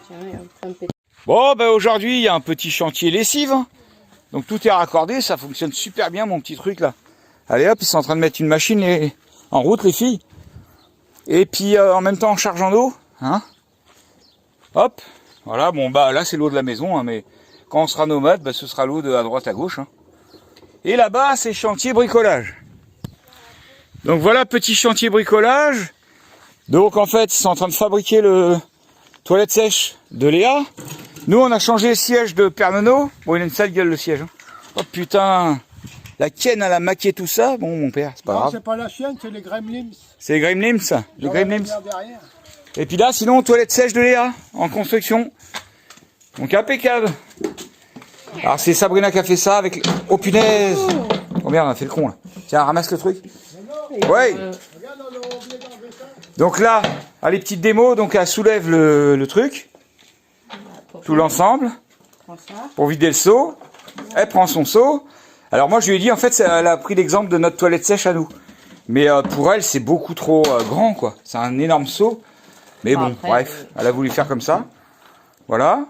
Tiens, il y a plein de pétales. Bon, bah aujourd'hui, il y a un petit chantier lessive. Hein. Donc tout est raccordé, ça fonctionne super bien, mon petit truc là. Allez hop, ils sont en train de mettre une machine en route, les filles. Et puis en même temps en chargeant d'eau. Hein. Hop, voilà, bon bah là c'est l'eau de la maison, hein, mais quand on sera nomade, bah, ce sera l'eau de à droite à gauche. Hein. Et là-bas, c'est chantier bricolage. Donc voilà, petit chantier bricolage. Donc en fait, ils sont en train de fabriquer le toilette sèche de Léa. Nous, on a changé le siège de Père Nono. Bon, il a une sale gueule le siège. Hein. Oh putain, la Ken, elle a maquillé tout ça. Bon, mon père, c'est pas Non, grave. c'est pas la chienne, c'est les Gremlins. C'est les Gremlins, ça. Les Gremlins. Derrière. Et puis là, sinon, toilette sèche de Léa, en construction. Donc impeccable. Alors c'est Sabrina qui a fait ça avec... Oh punaise. Oh merde, on a fait le con là. Tiens, ramasse le truc. Ouais. Donc là, ah, les petites démos, donc elle soulève le truc. Tout l'ensemble. Pour vider le seau. Elle prend son seau. Alors moi je lui ai dit, en fait, elle a pris l'exemple de notre toilette sèche à nous. Mais pour elle, c'est beaucoup trop grand, quoi. C'est un énorme seau. Mais bon, après, bref, elle a voulu faire comme ça. Voilà.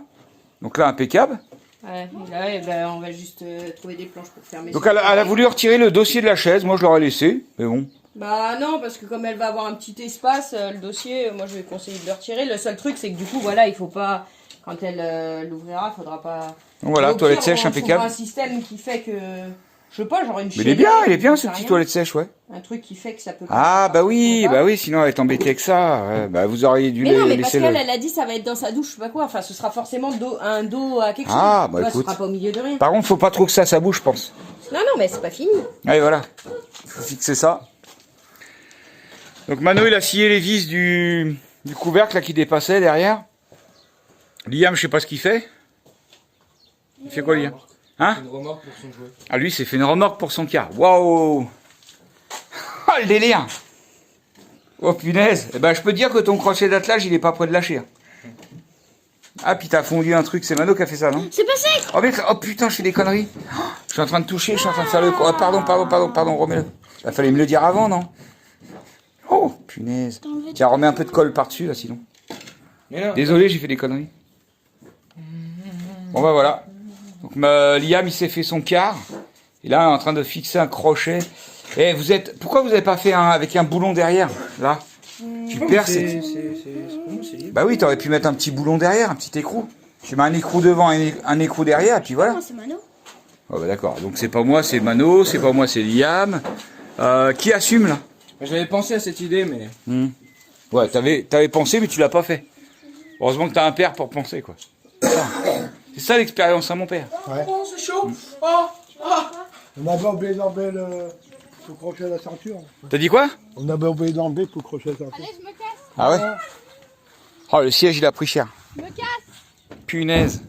Donc là, impeccable. Ouais, et là, eh ben, on va juste trouver des planches pour fermer. Donc elle a voulu retirer le dossier de la chaise. Moi, je l'aurais laissé. Mais bon. Bah non, parce que comme elle va avoir un petit espace, le dossier, moi je vais conseiller de le retirer. Le seul truc, c'est que du coup, voilà, il faut pas... Quand elle l'ouvrira, il faudra pas... Donc voilà, Au toilette pire, sèche on impeccable. trouvera un système qui fait que... Je sais pas, genre une Mais chaîne. il est bien ce petit toilette sèche, ouais. Un truc qui fait que ça peut... Ah bah oui, sinon elle est embêtée avec ça. Ouais, bah vous auriez dû Mais non, mais parce laisser qu'elle, le... elle a dit ça va être dans sa douche, je sais pas quoi. Enfin, ce sera forcément un dos à quelque chose. Ah, bah Tu vois, écoute. Ce sera pas au milieu de rien. Par contre, faut pas trop que ça bouge, je pense. Non, non, mais c'est pas fini. Allez, voilà. Faut fixer ça. Donc Mano, il a scié les vis du couvercle là qui dépassait derrière. Liam, je sais pas ce qu'il fait. Il fait quoi, Liam? Hein? Une remorque pour son jouet. Ah, lui, c'est fait une remorque pour son car. Waouh! Oh, le délire! Oh, punaise! Eh ben, je peux te dire que ton crochet d'attelage, il est pas près de lâcher. Ah, puis t'as fondu un truc, c'est Mano qui a fait ça, non? C'est pas sec. Oh, mec, oh putain, je fais des conneries. Oh, je suis en train de toucher, je suis en train de faire le... Oh, pardon, remets-le. Il fallait me le dire avant, non? Oh, punaise. Tiens, remets un peu de colle par-dessus, là, sinon. Mais non. Désolé, j'ai fait des conneries. Bon, bah voilà. Donc, Liam, il s'est fait son quart. Et là, on est en train de fixer un crochet. Et pourquoi vous avez pas fait avec un boulon derrière, là? Tu perds, c'est... Bah oui, t'aurais pu mettre un petit boulon derrière, un petit écrou. Tu mets un écrou devant et un écrou derrière, et puis voilà. Non, c'est Mano. Oh bah d'accord, donc c'est pas moi, c'est Mano, c'est pas moi, c'est Liam. Qui assume, là? J'avais pensé à cette idée, mais... Ouais, t'avais pensé, mais tu l'as pas fait. Heureusement que t'as un père pour penser, quoi. C'est ça l'expérience, hein, mon père. Ouais. Oh, c'est chaud. On avait oublié d'enlever le crochet de la ceinture. T'as dit quoi? On avait oublié d'enlever le crochet de la ceinture. Allez, je me casse. Ah ouais? Oh, le siège, il a pris cher. Je me casse. Punaise.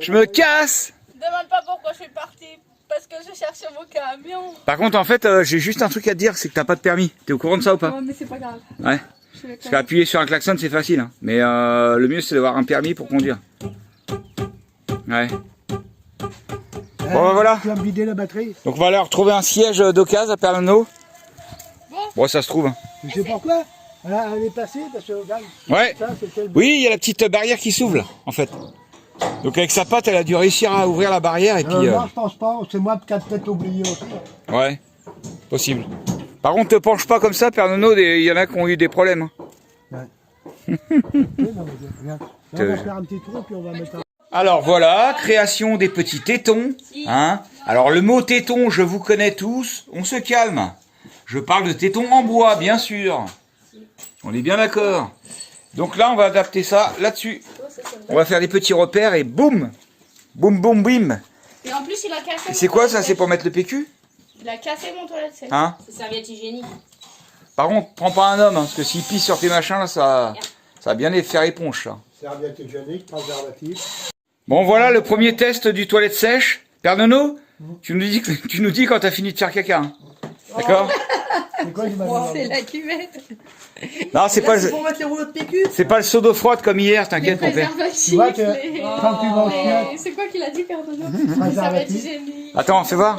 Je me casse! Demande pas pourquoi je suis partie. Parce que je cherchais mon camion. Par contre, en fait, j'ai juste un truc à te dire, c'est que t'as pas de permis. T'es au courant de ça ou pas? Ouais, mais c'est pas grave. Ouais. Parce qu'appuyer sur un klaxon, c'est facile. Hein. Mais le mieux, c'est d'avoir un permis pour conduire. Ouais. Bon, bah, voilà. Tu vas me vider la batterie. Donc, on va aller retrouver un siège d'occasion à Pernono. Bon, ça se trouve. Hein. Tu sais pourquoi? Elle est passée parce que regarde. Ouais. Ça, c'était le... Oui, il y a la petite barrière qui s'ouvre, là, en fait. Donc, avec sa patte, elle a dû réussir à ouvrir la barrière et puis... Non, je pense pas. C'est moi qui ai peut-être oublié aussi. Ouais, possible. Par contre, te penche pas comme ça, Pernono, il y en a qui ont eu des problèmes. Hein. Oui, non, mais regarde. Là, on va faire un petit trou puis on va mettre un... Alors voilà, création des petits tétons. Hein. Alors le mot téton, je vous connais tous. On se calme. Je parle de tétons en bois, bien sûr. On est bien d'accord. Donc là, on va adapter ça là-dessus. On va faire des petits repères et boum, boum, boum, bim. Et en plus, il a cassé. Et c'est quoi ça? C'est pour mettre le PQ? Il a cassé mon toilette sèche. Hein? C'est serviette hygiénique. Par contre, prends pas un homme, hein, parce que s'il pisse sur tes machins, là, ça va bien les faire éponge, ça. Serviette hygiénique, préservatif. Bon, voilà le premier test du toilette sèche. Père Nono, Tu nous dis quand t'as fini de faire caca. Hein. D'accord? C'est quoi du matin? C'est la cuvette. Non, c'est pas, C'est pour mettre les rouleaux de PQ. c'est pas le seau d'eau froide comme hier, t'inquiète mon père. Tu vois que quand tu vas au chien, C'est quoi qu'il a dit, Père Nono? préservatif, Attends, fais voir.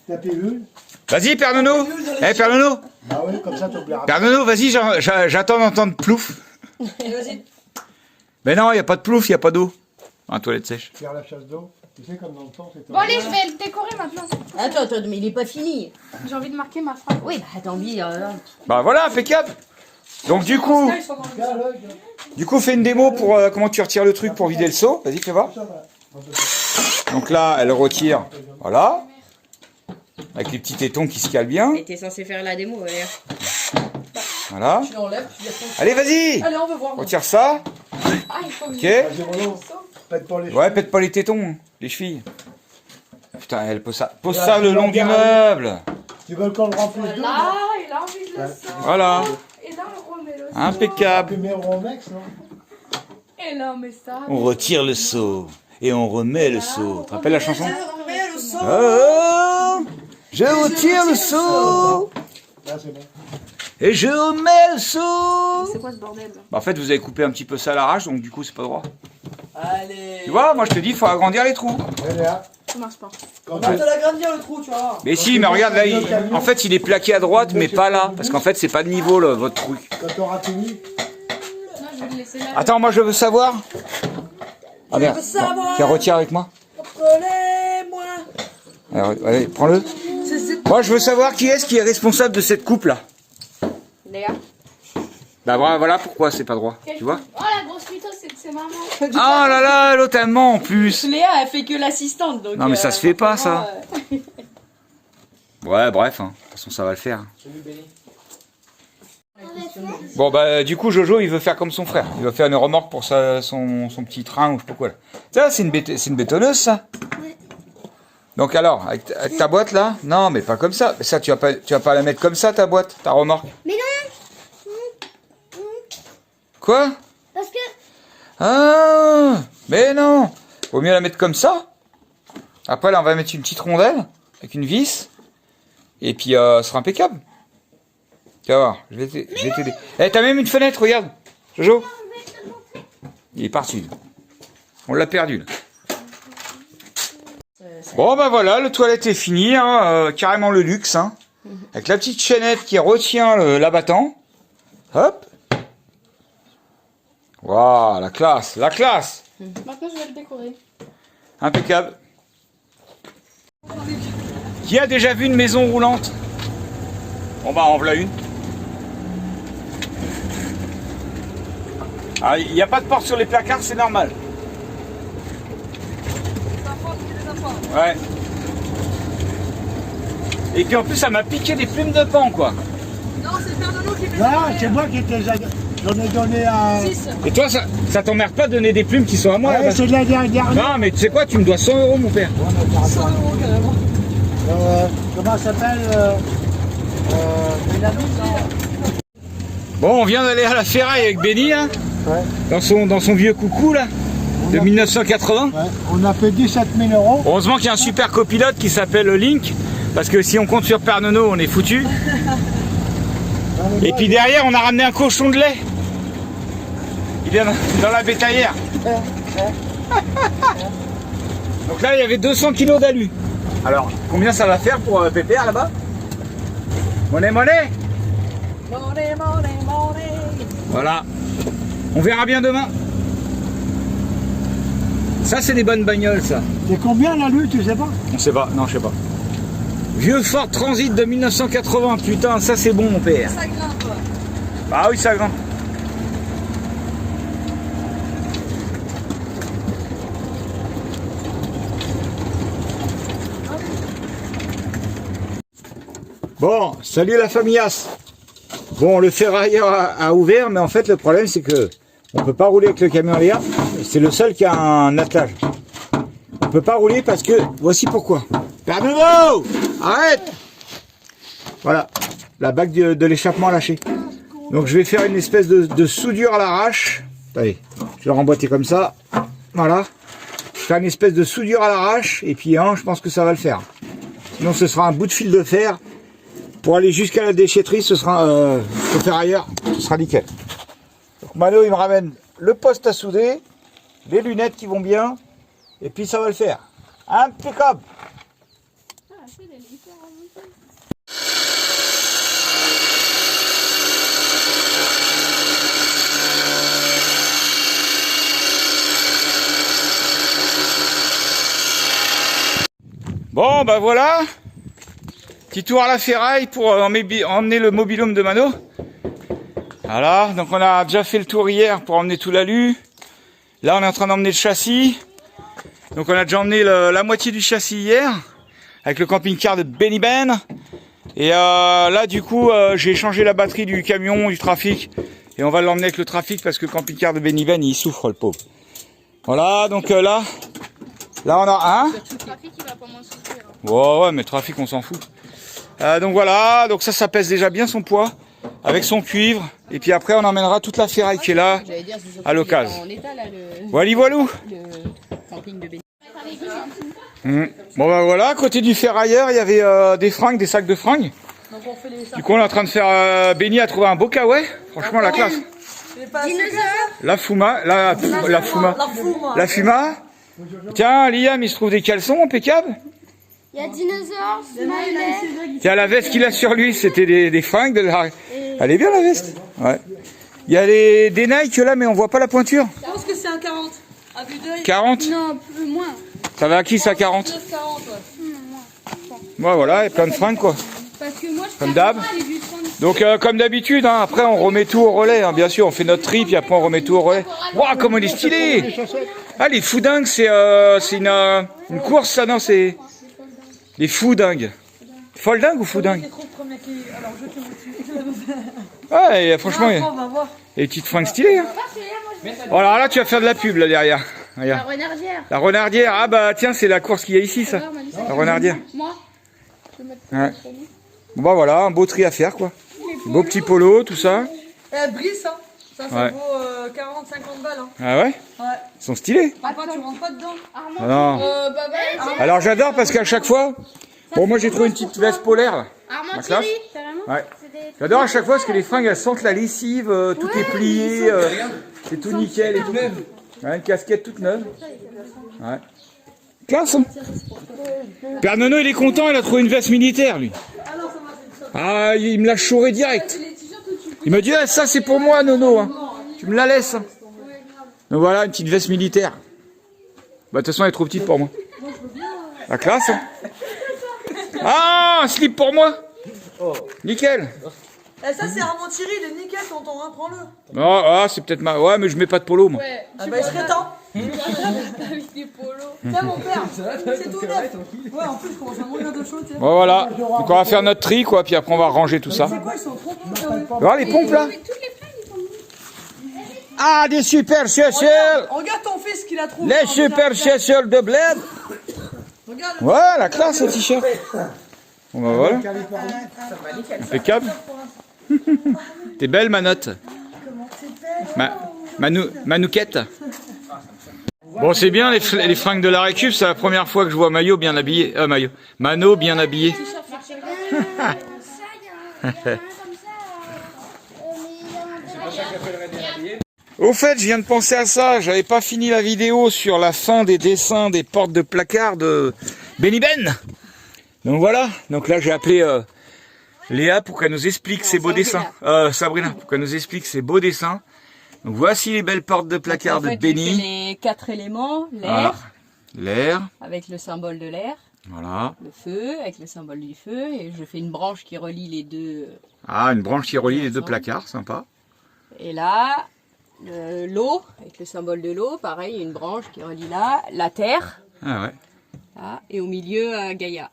ta pilule. Vas-y, Père Nono. Eh, Père Nono. Ah oui, comme ça t'oublieras. Père Nono, vas-y, j'attends d'entendre plouf. Vas-y. Mais non, il n'y a pas de plouf, il n'y a pas d'eau. Dans la toilette sèche. Faire la chasse d'eau. Tu sais, comme dans le temps, c'est Bon, allez, je vais le décorer maintenant. Attends, mais il est pas fini. J'ai envie de marquer ma phrase. Oui, bah t'as envie. Bah voilà, impeccable. Donc du coup, fais une démo pour comment tu retires le truc pour vider le seau. Vas-y, fais voir. Donc là, elle retire. Voilà. Avec les petits tétons qui se calent bien. Et t'es censé faire la démo, d'ailleurs. Voilà. Tu l'enlèves, tu dis Allez, vas-y. allez, on veut voir. Retire ça. Ah, il faut que Ok. Vas-y, Renaud, pète pas les Ouais, pète pas les tétons, les chevilles. Putain, elle pose ça le long du meuble. Tu veux qu'on le remplisse d'eau? Là, il a envie de le sang. Voilà. Et là, on remet le sang. Impeccable. Tu mets au Romex, non? Et là, on met ça. On retire le seau et on remet le seau. Tu te rappelles la chanson? le sang. Oh, je retire le seau Là, c'est bon. et je remets le seau. C'est quoi ce bordel là? Bah, en fait, vous avez coupé un petit peu ça à l'arrache, donc du coup, c'est pas droit. Allez. Tu vois, moi je te dis, il faut agrandir les trous. Allez, là. Ça marche pas. Quand On va te l'agrandir le trou, tu vas voir. Mais si, mais regarde là, en fait, il est plaqué à droite, mais pas là, parce qu'en fait, c'est pas de niveau là, votre truc. Quand t'auras fini, Non, je vais le laisser là. Attends, moi je veux savoir. Ah merde, veux savoir. tiens, retire avec moi. Collez-moi. Allez, prends-le. Moi, je veux savoir qui est responsable de cette coupe là. Léa. Bah voilà pourquoi c'est pas droit, tu vois. Oh, la grosse mytho, c'est maman. Oh là là, l'autre elle ment en plus. Léa, elle fait que l'assistante, donc. Non mais ça se fait pas ça. forcément, Ouais, bref, hein. De toute façon ça va le faire. Salut Benny. Bon bah du coup Jojo il veut faire comme son frère. Il va faire une remorque pour son petit train ou je sais pas quoi là. Ça c'est une bétonneuse ça. Donc alors, avec ta boîte là. Non mais pas comme ça. Ça tu vas pas la mettre comme ça ta boîte, ta remorque. Mais non. Quoi? Parce que Ah, mais non. Vaut mieux la mettre comme ça. Après là on va mettre une petite rondelle avec une vis. Et puis ce sera impeccable. Tu vas voir, je vais t'aider. Eh, t'as même une fenêtre, regarde. Jojo. Il est parti. On l'a perdu là. Bon bah voilà, le toilette est fini, hein, carrément le luxe. Hein, avec la petite chaînette qui retient l'abattant. Hop. Waouh, la classe, la classe. Maintenant, je vais le décorer. Impeccable. Qui a déjà vu une maison roulante? Bon bah en voilà une. Ah, il n'y a pas de porte sur les placards, c'est normal. Ouais. Et puis en plus ça m'a piqué des plumes de pan quoi. Non, c'est Père Nono qui fait non, c'est moi qui t'ai j'en ai donné à. 6. Et toi ça t'emmerde pas de donner des plumes qui sont à moi Ouais, là-bas? c'est de la dernière. Non mais tu sais quoi, tu me dois 100 € mon père. 100 € carrément. Comment ça s'appelle Mélanie, non. Bon, on vient d'aller à la ferraille avec Benny là, Ouais. dans son vieux coucou là, de 1980. Ouais. On a fait 17 000 €. Heureusement qu'il y a un super copilote qui s'appelle Link, parce que si on compte sur Père Nono, on est foutu. Et puis derrière, on a ramené un cochon de lait. Il est dans la bétaillère. Donc là, il y avait 200 kilos d'alu. Alors, combien ça va faire pour Pépère là-bas? Monnaie. Monnaie. Voilà. On verra bien demain. Ça, c'est des bonnes bagnoles, ça. C'est combien la lutte, tu sais pas? On sait pas, non, je sais pas. Vieux Ford Transit de 1980, putain, ça c'est bon, mon père. Ça grimpe. Ah oui, ça grimpe. Bon, salut la famillasse. Bon, le ferrailleur a ouvert, mais en fait, le problème, c'est que on peut pas rouler avec le camion Léa. C'est le seul qui a un attelage. On peut pas rouler parce que, voici pourquoi. Père Nono, arrête. Voilà, la bague de l'échappement lâchée. Donc je vais faire une espèce de soudure à l'arrache. Allez, je vais le remboîter comme ça. Voilà. Je vais faire une espèce de soudure à l'arrache. Et puis, hein, je pense que ça va le faire. Sinon, ce sera un bout de fil de fer. Pour aller jusqu'à la déchetterie, ce sera au ferrailleur, ce sera nickel. Donc Mano, il me ramène le poste à souder, les lunettes qui vont bien, et puis ça va le faire. Impeccable. Bon, bah voilà. Petit tour à la ferraille pour emmener le mobil-home de Mano. Voilà, donc on a déjà fait le tour hier pour emmener tout l'alu. Là, on est en train d'emmener le châssis. Donc on a déjà emmené la moitié du châssis hier, avec le camping-car de Benny Ben. Et là, du coup, j'ai changé la batterie du camion, du trafic. Et on va l'emmener avec le trafic parce que le camping-car de Benny Ben, il souffre, le pauvre. Voilà, donc là on a un. Le trafic, il va pas moins souffrir. Ouais, mais le trafic, on s'en fout. Donc voilà, donc ça pèse déjà bien son poids, avec son cuivre. Et puis après, on emmènera toute la ferraille qui est là, à l'occasion. Voilou. Le camping de Benny. Bon bah voilà, à côté du ferrailleur, il y avait des fringues, des sacs de fringues. Donc on fait les Du coup, on est en train de faire... Benny a trouvé un beau kawaii. Franchement, la classe. La fuma. La fuma. Tiens, Liam, il se trouve des caleçons impeccables. Il y a dinosaures, smiley. Tiens, la veste qu'il a sur lui, c'était des fringues de la... Elle est bien, la veste. Ouais. Il y a des Nike là, mais on voit pas la pointure. Je pense que c'est un 40. À vue d'œil. 40. Non, plus moins. Ça va à qui, ça, 40? 40, ouais. Ouais, voilà, il y a plein de fringues, quoi. Parce que moi, je Comme d'hab. Donc, comme d'habitude, hein, après, on remet tout au relais, hein, bien sûr. On fait notre tri, puis après, on remet tout au relais. Waouh, comment il est stylé! Ah, les fous dingues, c'est une course, ça, non? C'est les fous dingues. Folle dingue ou fou dingue? Alors, je te motive. Ouais, et franchement, il y a On va voir. des petites fringues stylées. Hein. Oh, alors là, tu vas faire de la pub, là, derrière. La Regarde. renardière. La renardière. Ah, bah, tiens, c'est la course qu'il y a ici, ça. La renardière. Moi, Ouais. Bon, bah, voilà, un beau tri à faire, quoi. Beau petit polo, tout ça. Elle brise, hein. Ça Ouais. vaut 40-50 balles. Hein. Ah ouais? Ouais. Ils sont stylés. Papa, tu rentres pas dedans. Ah non. Baba, Alors, j'adore parce qu'à chaque fois... Bon, moi, j'ai trouvé une petite veste polaire, là. Armand Ma classe. Thierry, carrément. Ouais. J'adore à chaque fois parce que les fringues, elles sentent la lessive, tout est plié, c'est tout nickel et tout. Ouais, une casquette toute neuve. Ouais. Classe, hein. Père Nono, il est content, il a trouvé une veste militaire, lui. Ah, il me l'a chouré direct. Il m'a dit, ah, ça c'est pour moi, Nono. Hein. Tu me la laisses. Hein. Donc voilà, une petite veste militaire. Bah, de toute façon, elle est trop petite pour moi. La classe, hein. Ah, un slip pour moi. Nickel. Eh, ça, c'est Armand Thierry, il est nickel, tonton, hein, prends-le. Ah, c'est peut-être ma... Ouais, mais je mets pas de polo, moi. Ah bah, il serait temps. Avec des polos. Tiens, mon père, c'est tout neuf. Ouais, en plus, je commence à mourir de chaud, tu sais. Bon, voilà. Donc, on va faire notre tri, quoi, puis après, on va ranger tout ça. C'est quoi, ils sont trop contents. Voilà les pompes, là. Ah, des super chaussures. Regarde ton fils qu'il a trouvé. Les super chaussures de bled. Regarde. Ouais, la classe, ce t-shirt. Bon, bah, voilà. Impeccable. T'es belle, Manotte. Manouquette. Bon, c'est bien, les fringues de la récup. C'est la première fois que je vois Mano bien habillé. Mano bien habillé. Au fait, je viens de penser à ça. J'avais pas fini la vidéo sur la fin des dessins des portes de placard de Benny Ben. Donc voilà. Donc là, j'ai appelé Léa pour qu'elle nous explique ses beaux dessins. Sabrina, pour qu'elle nous explique ses beaux dessins. Donc voici les belles portes de placard de Benny. Les 4 éléments, l'air, Voilà. L'air. avec le symbole de l'air, Voilà. le feu, avec le symbole du feu, et je fais une branche qui relie les deux. Ah, une branche qui relie les deux placards, sympa. Et là, l'eau, avec le symbole de l'eau, pareil, une branche qui relie là, la terre, Ah ouais. là, et au milieu, Gaïa.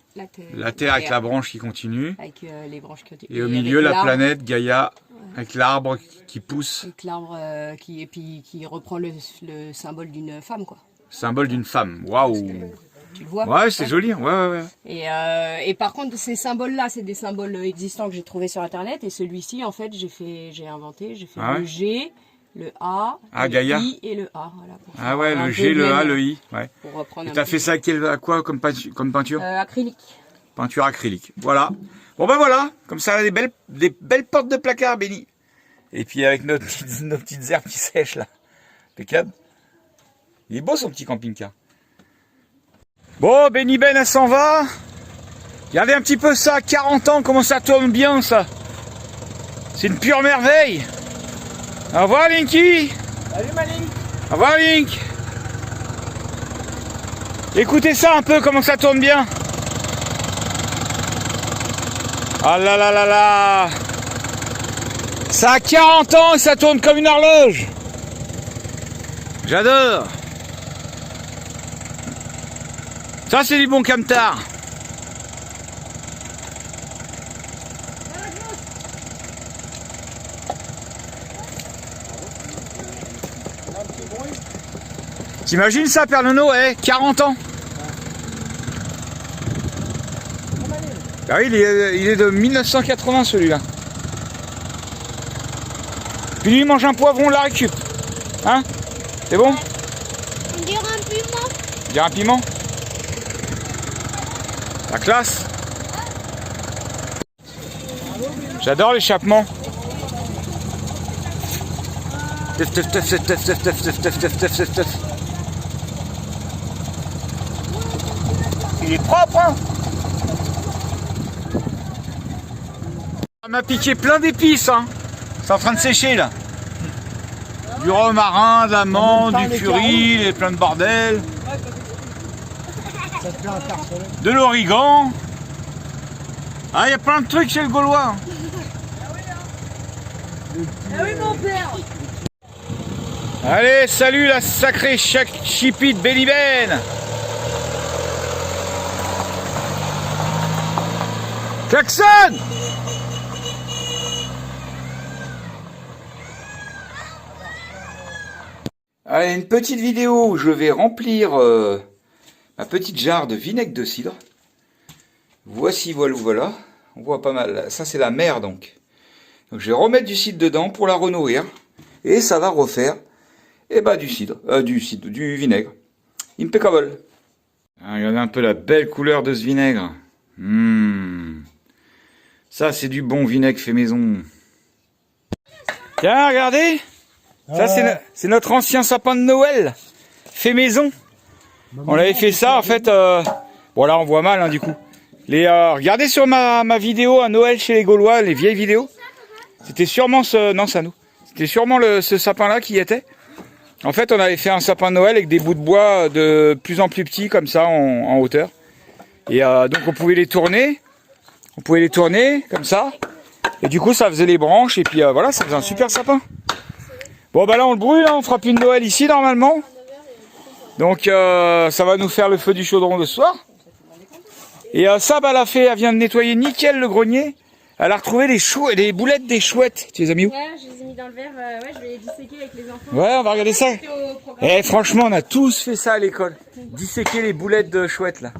La Terre avec la branche qui continue. Avec les branches qui Et au milieu, avec la l'arbre. planète, Gaïa, avec l'arbre qui pousse. Avec l'arbre qui reprend le symbole d'une femme, quoi. Symbole d'une femme. Waouh. Tu le vois? Ouais, c'est joli. Ouais. Et par contre, ces symboles-là, c'est des symboles existants que j'ai trouvés sur Internet. Et celui-ci, en fait, j'ai fait Ah ouais. le G, le A, Ah, le Gaïa. I et le A. Voilà, pour Ah faire ouais, un le peu G, le A, même, le I. Ouais. Pour reprendre Et un t'as peu. fait ça à quoi comme peinture? Acrylique. Peinture acrylique. Voilà. Bon ben voilà, comme ça, des belles portes de placard, Benny. Et puis avec nos petites herbes qui sèchent là. Impeccable. Il est beau son petit camping-car. Bon, Benny Ben, elle s'en va. Regardez un petit peu ça, 40 ans, comment ça tourne bien ça. C'est une pure merveille. Au revoir Linky. Salut ma Link. Au revoir Link. Écoutez ça un peu, comment ça tourne bien. Ah là là là là. Ça a 40 ans et ça tourne comme une horloge. J'adore. Ça c'est du bon camtar. T'imagines ça, Père Nono, 40 ans. Ah oui, il est de 1980 celui-là. Puis lui il mange un poivron de la récup. Hein? C'est bon? On dirait un piment. Il y a un piment? La classe. J'adore l'échappement. Teuf, teuf, teuf, teuf, teuf, teuf, teuf, teuf, teuf, teuf, teuf, teuf. Il est propre, hein? Ça m'a piqué plein d'épices, hein. C'est en train de sécher, là. Du romarin, de l'amande, du curry, il y a plein de bordel. De l'origan. Ah, il y a plein de trucs chez le Gaulois. Ah oui, mon père. Allez, salut la sacrée chipie de Benny Ben. Klaxon! Allez, une petite vidéo où je vais remplir ma petite jarre de vinaigre de cidre. Voici, voilà. On voit pas mal. Ça, c'est la mer, donc. Donc, je vais remettre du cidre dedans pour la renourrir. Et ça va refaire du vinaigre. Impeccable. Regardez un peu la belle couleur de ce vinaigre. Ça, c'est du bon vinaigre fait maison. Tiens, regardez. Ça, c'est notre ancien sapin de Noël. Fait maison. On avait fait ça, en fait. Bon, là, on voit mal, hein, du coup. Regardez sur ma vidéo à Noël chez les Gaulois, les vieilles vidéos. C'était sûrement C'était sûrement ce sapin-là qui y était. En fait, on avait fait un sapin de Noël avec des bouts de bois de plus en plus petits, comme ça, en hauteur. Et donc, on pouvait les tourner. Comme ça. Et du coup, ça faisait les branches. Et puis, voilà, ça faisait un super sapin. Bon, bah là, on le brûle. Hein, on fera plus de Noël ici, normalement. Donc, ça va nous faire le feu du chaudron le soir. Et ça, bah, elle vient de nettoyer nickel le grenier. Elle a retrouvé les boulettes des chouettes. Tu les as mis où? Ouais, je les ai mis dans le verre. Ouais, je vais les disséquer avec les enfants. Ouais, on va regarder ça. Franchement, on a tous fait ça à l'école. Disséquer les boulettes de chouettes, là.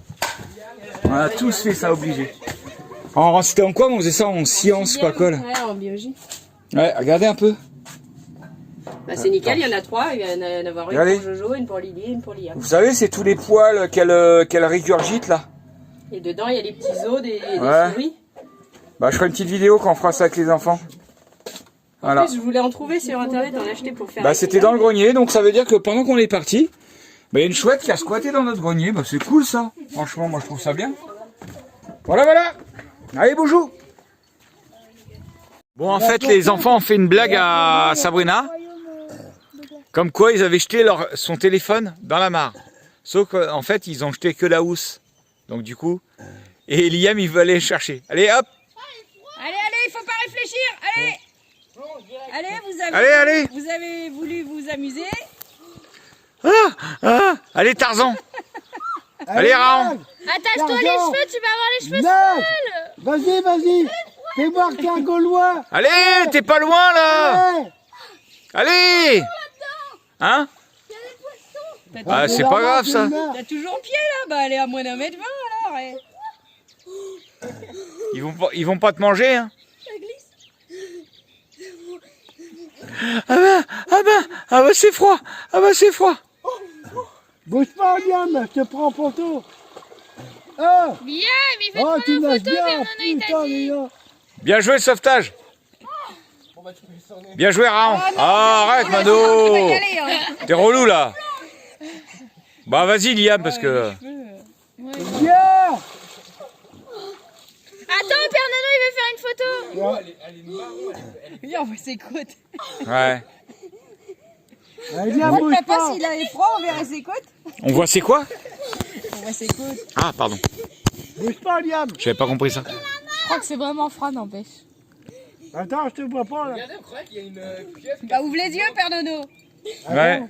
On a tous fait ça, obligé. C'était en quoi? On faisait ça en sciences, pas quoi, là? Ouais, en biologie. Ouais, regardez un peu. Bah, c'est nickel, il y en a 3. Il y en a une Regardez. pour Jojo, une pour Lily, une pour Lia. Vous savez, c'est tous les poils qu'elle régurgite, là. Et dedans, il y a les petits os des souris. Bah, je ferai une petite vidéo quand on fera ça avec les enfants. Voilà. En plus, je voulais en trouver sur internet, en acheter pour faire. Bah, c'était dans le grenier, donc ça veut dire que pendant qu'on est parti, bah, il y a une chouette qui a squatté dans notre grenier. Bah, c'est cool ça. Franchement, moi je trouve ça bien. Voilà. Allez, bonjour. Bon, en fait, les enfants ont fait une blague à Sabrina. Comme quoi, ils avaient jeté son téléphone dans la mare. Sauf qu'en fait, ils ont jeté que la housse. Donc, du coup, et Liam, il veut aller le chercher. Allez, hop. Allez, il faut pas réfléchir. Allez. Allez. Vous avez voulu vous amuser. Allez, Tarzan. Allez, Raon. Attache-toi les cheveux, tu vas avoir les cheveux sales. Vas-y. Fais voir que t'es un Gaulois. Allez, t'es pas loin, là. Ouais. Allez. Hein? Ah, c'est pas grave, ça. T'as toujours pied là. Bah, elle est à moins d'1,20 m alors. Ils vont pas te manger, hein? Ah bah c'est froid. Bouge pas, Liam, je te prends en photo. Ah Viens, mais il fait Oh, prendre tu une nages photo, bien. Fernando, il t'a Putain, dit. mais non. Bien joué le sauvetage. Bien joué Raon. Oh, non, Ah, arrête Tu vas Mano. y aller, hein. T'es relou là. Bah vas-y Liam parce que... Viens. Attends, Père Nano, il veut faire une photo. Viens, on voit ses côtes. Ouais. Allez, viens, bouge Papa, pas. s'il avait froid, on verrait ses côtes. On voit c'est quoi? On voit ses côtes. Ah pardon. Bouge pas, Liam. J'avais pas compris ça. Je crois que c'est vraiment froid, n'empêche. Attends, je te vois pas là. Regardez, on croyait qu'il y a une pieuvre. Bah, ouvre les yeux, Père Nano. Ouais.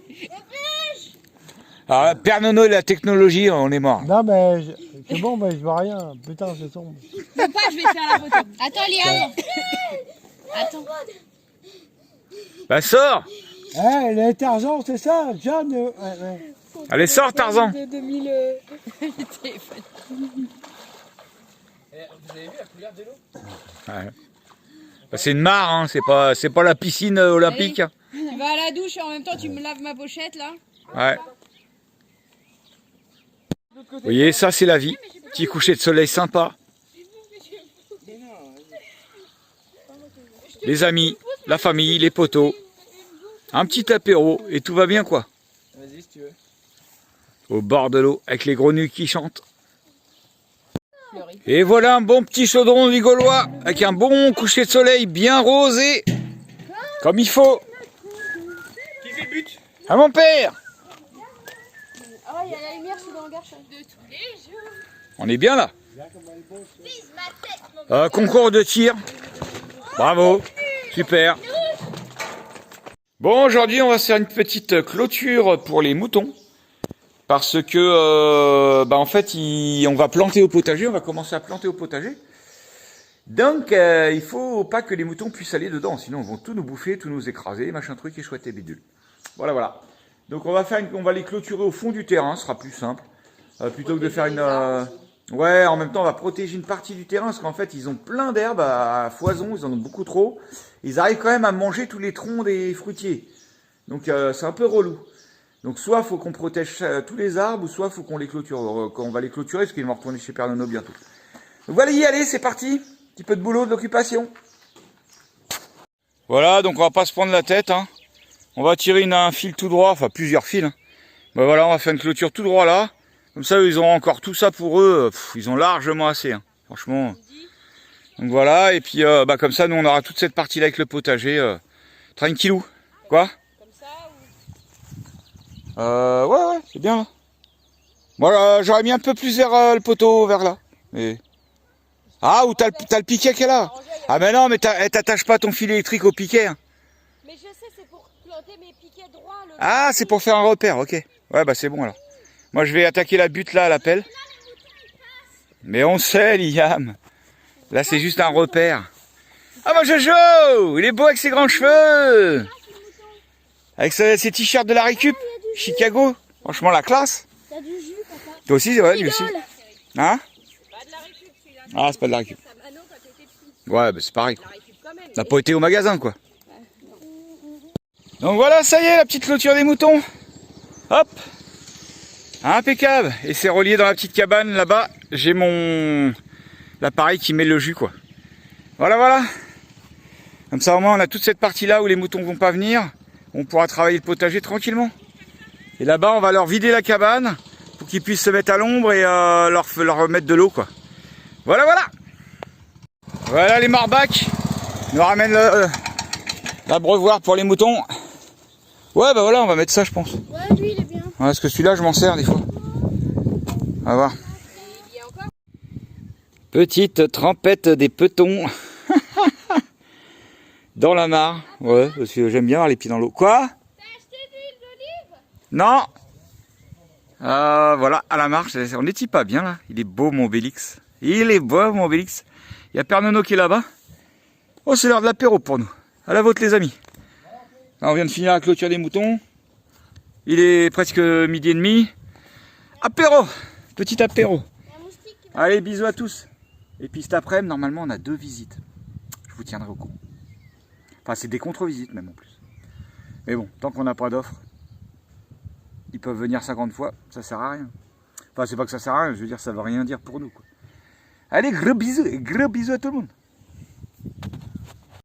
Ah, Père Nono et la technologie, on est mort. Non, mais c'est bon, mais je vois rien. Putain, c'est sombre. Papa, je vais faire la photo. Attends, Liam. Attends. Bah sors. Eh, les Tarzan, c'est ça, John. Allez sors Tarzan. De 2000 téléphone. Vous avez vu la couleur de l'eau? Ouais. Bah, c'est une mare, hein. C'est pas la piscine olympique. Hein. Tu vas à la douche et en même temps, tu me laves ma pochette, là. Ouais. Vous voyez, ça c'est la vie. Petit coucher de soleil sympa. Les amis, la famille, les potos. Un petit apéro et tout va bien quoi. Vas-y si tu veux. Au bord de l'eau avec les grenouilles qui chantent. Et voilà un bon petit chaudron vigolois avec un bon coucher de soleil bien rosé. Comme il faut. Qui fait le but? À mon père. Ah, il y a la lumière sous le hangar. On est bien là. Concours de tir. Bravo. Super. Bon, aujourd'hui, on va se faire une petite clôture pour les moutons. Parce que, en fait, on va planter au potager. On va commencer à planter au potager. Donc, il faut pas que les moutons puissent aller dedans. Sinon, ils vont tout nous bouffer, tout nous écraser, machin truc et chouette et bidule. Voilà, voilà. Donc, on va les clôturer au fond du terrain. Ce sera plus simple. Plutôt que de faire une... Ouais, en même temps, on va protéger une partie du terrain. Parce qu'en fait, ils ont plein d'herbes à foison. Ils en ont beaucoup trop. Ils arrivent quand même à manger tous les troncs des fruitiers. Donc, c'est un peu relou. Donc, soit il faut qu'on protège tous les arbres, ou soit il faut qu'on les clôture. Quand on va les clôturer, parce qu'ils vont retourner chez Père Nono bientôt. Donc, voilà, allez, c'est parti. Un petit peu de boulot, de l'occupation. Voilà, donc on va pas se prendre la tête. Hein. On va tirer un fil tout droit, enfin plusieurs fils. Hein. Ben voilà, on va faire une clôture tout droit là. Comme ça, ils auront encore tout ça pour eux. Ils ont largement assez, hein. Franchement. Donc voilà, et puis comme ça, nous on aura toute cette partie-là avec le potager. Tranquillou. Quoi? Comme ça ou... Ouais, c'est bien là. Moi, j'aurais mis un peu plus vers le poteau, vers là. Mais... Ah, ou t'as le piquet qui est là. Ah mais non, mais t'attaches pas ton fil électrique au piquet. Hein. Mais je sais, c'est pour planter mes piquets droits. Ah, c'est pour faire un repère, ok. Ouais, bah c'est bon alors. Moi, je vais attaquer la butte là à l'appel. Mais on sait, Liam. Là, c'est juste un repère. Ah, bah Jojo, il est beau avec ses grands cheveux. Avec ses t-shirts de la récup, Chicago. Franchement, la classe. T'as du jus, papa. Toi aussi, ouais, lui aussi. Hein? Ah, c'est pas de la récup. Ouais, bah c'est pareil. Quoi. On n'a pas été au magasin, quoi. Donc voilà, ça y est, la petite clôture des moutons. Hop. Impeccable. Et c'est relié dans la petite cabane, là-bas. J'ai l'appareil qui met le jus, quoi. Voilà, voilà. Comme ça, au moins, on a toute cette partie-là où les moutons vont pas venir. On pourra travailler le potager tranquillement. Et là-bas, on va leur vider la cabane pour qu'ils puissent se mettre à l'ombre et leur remettre de l'eau, quoi. Voilà, voilà. Voilà les marbacs. Ils nous ramènent l'abreuvoir pour les moutons. Ouais, bah voilà, on va mettre ça, je pense. Ouais, lui, il est bien. Ouais, parce que celui-là, je m'en sers des fois. On va voir. Petite trempette des petons. Dans la mare. Ouais, parce que j'aime bien avoir les pieds dans l'eau. Quoi? T'as acheté de l'huile d'olive? Non. Voilà, à la marche. On n'est-il pas bien là? Il est beau, mon Bélix. Il est beau, mon Bélix. Il y a Père Nono qui est là-bas. Oh, c'est l'heure de l'apéro pour nous. À la vôtre, les amis. Là, on vient de finir la clôture des moutons. Il est presque 12h30. Apéro. Petit apéro. Allez, bisous à tous. Et puis cet après-midi, normalement, on a 2 visites. Je vous tiendrai au courant. Enfin, c'est des contre-visites même en plus. Mais bon, tant qu'on n'a pas d'offre, ils peuvent venir 50 fois, ça sert à rien. Enfin, c'est pas que ça sert à rien, je veux dire, ça veut rien dire pour nous, quoi. Allez, gros bisous à tout le monde.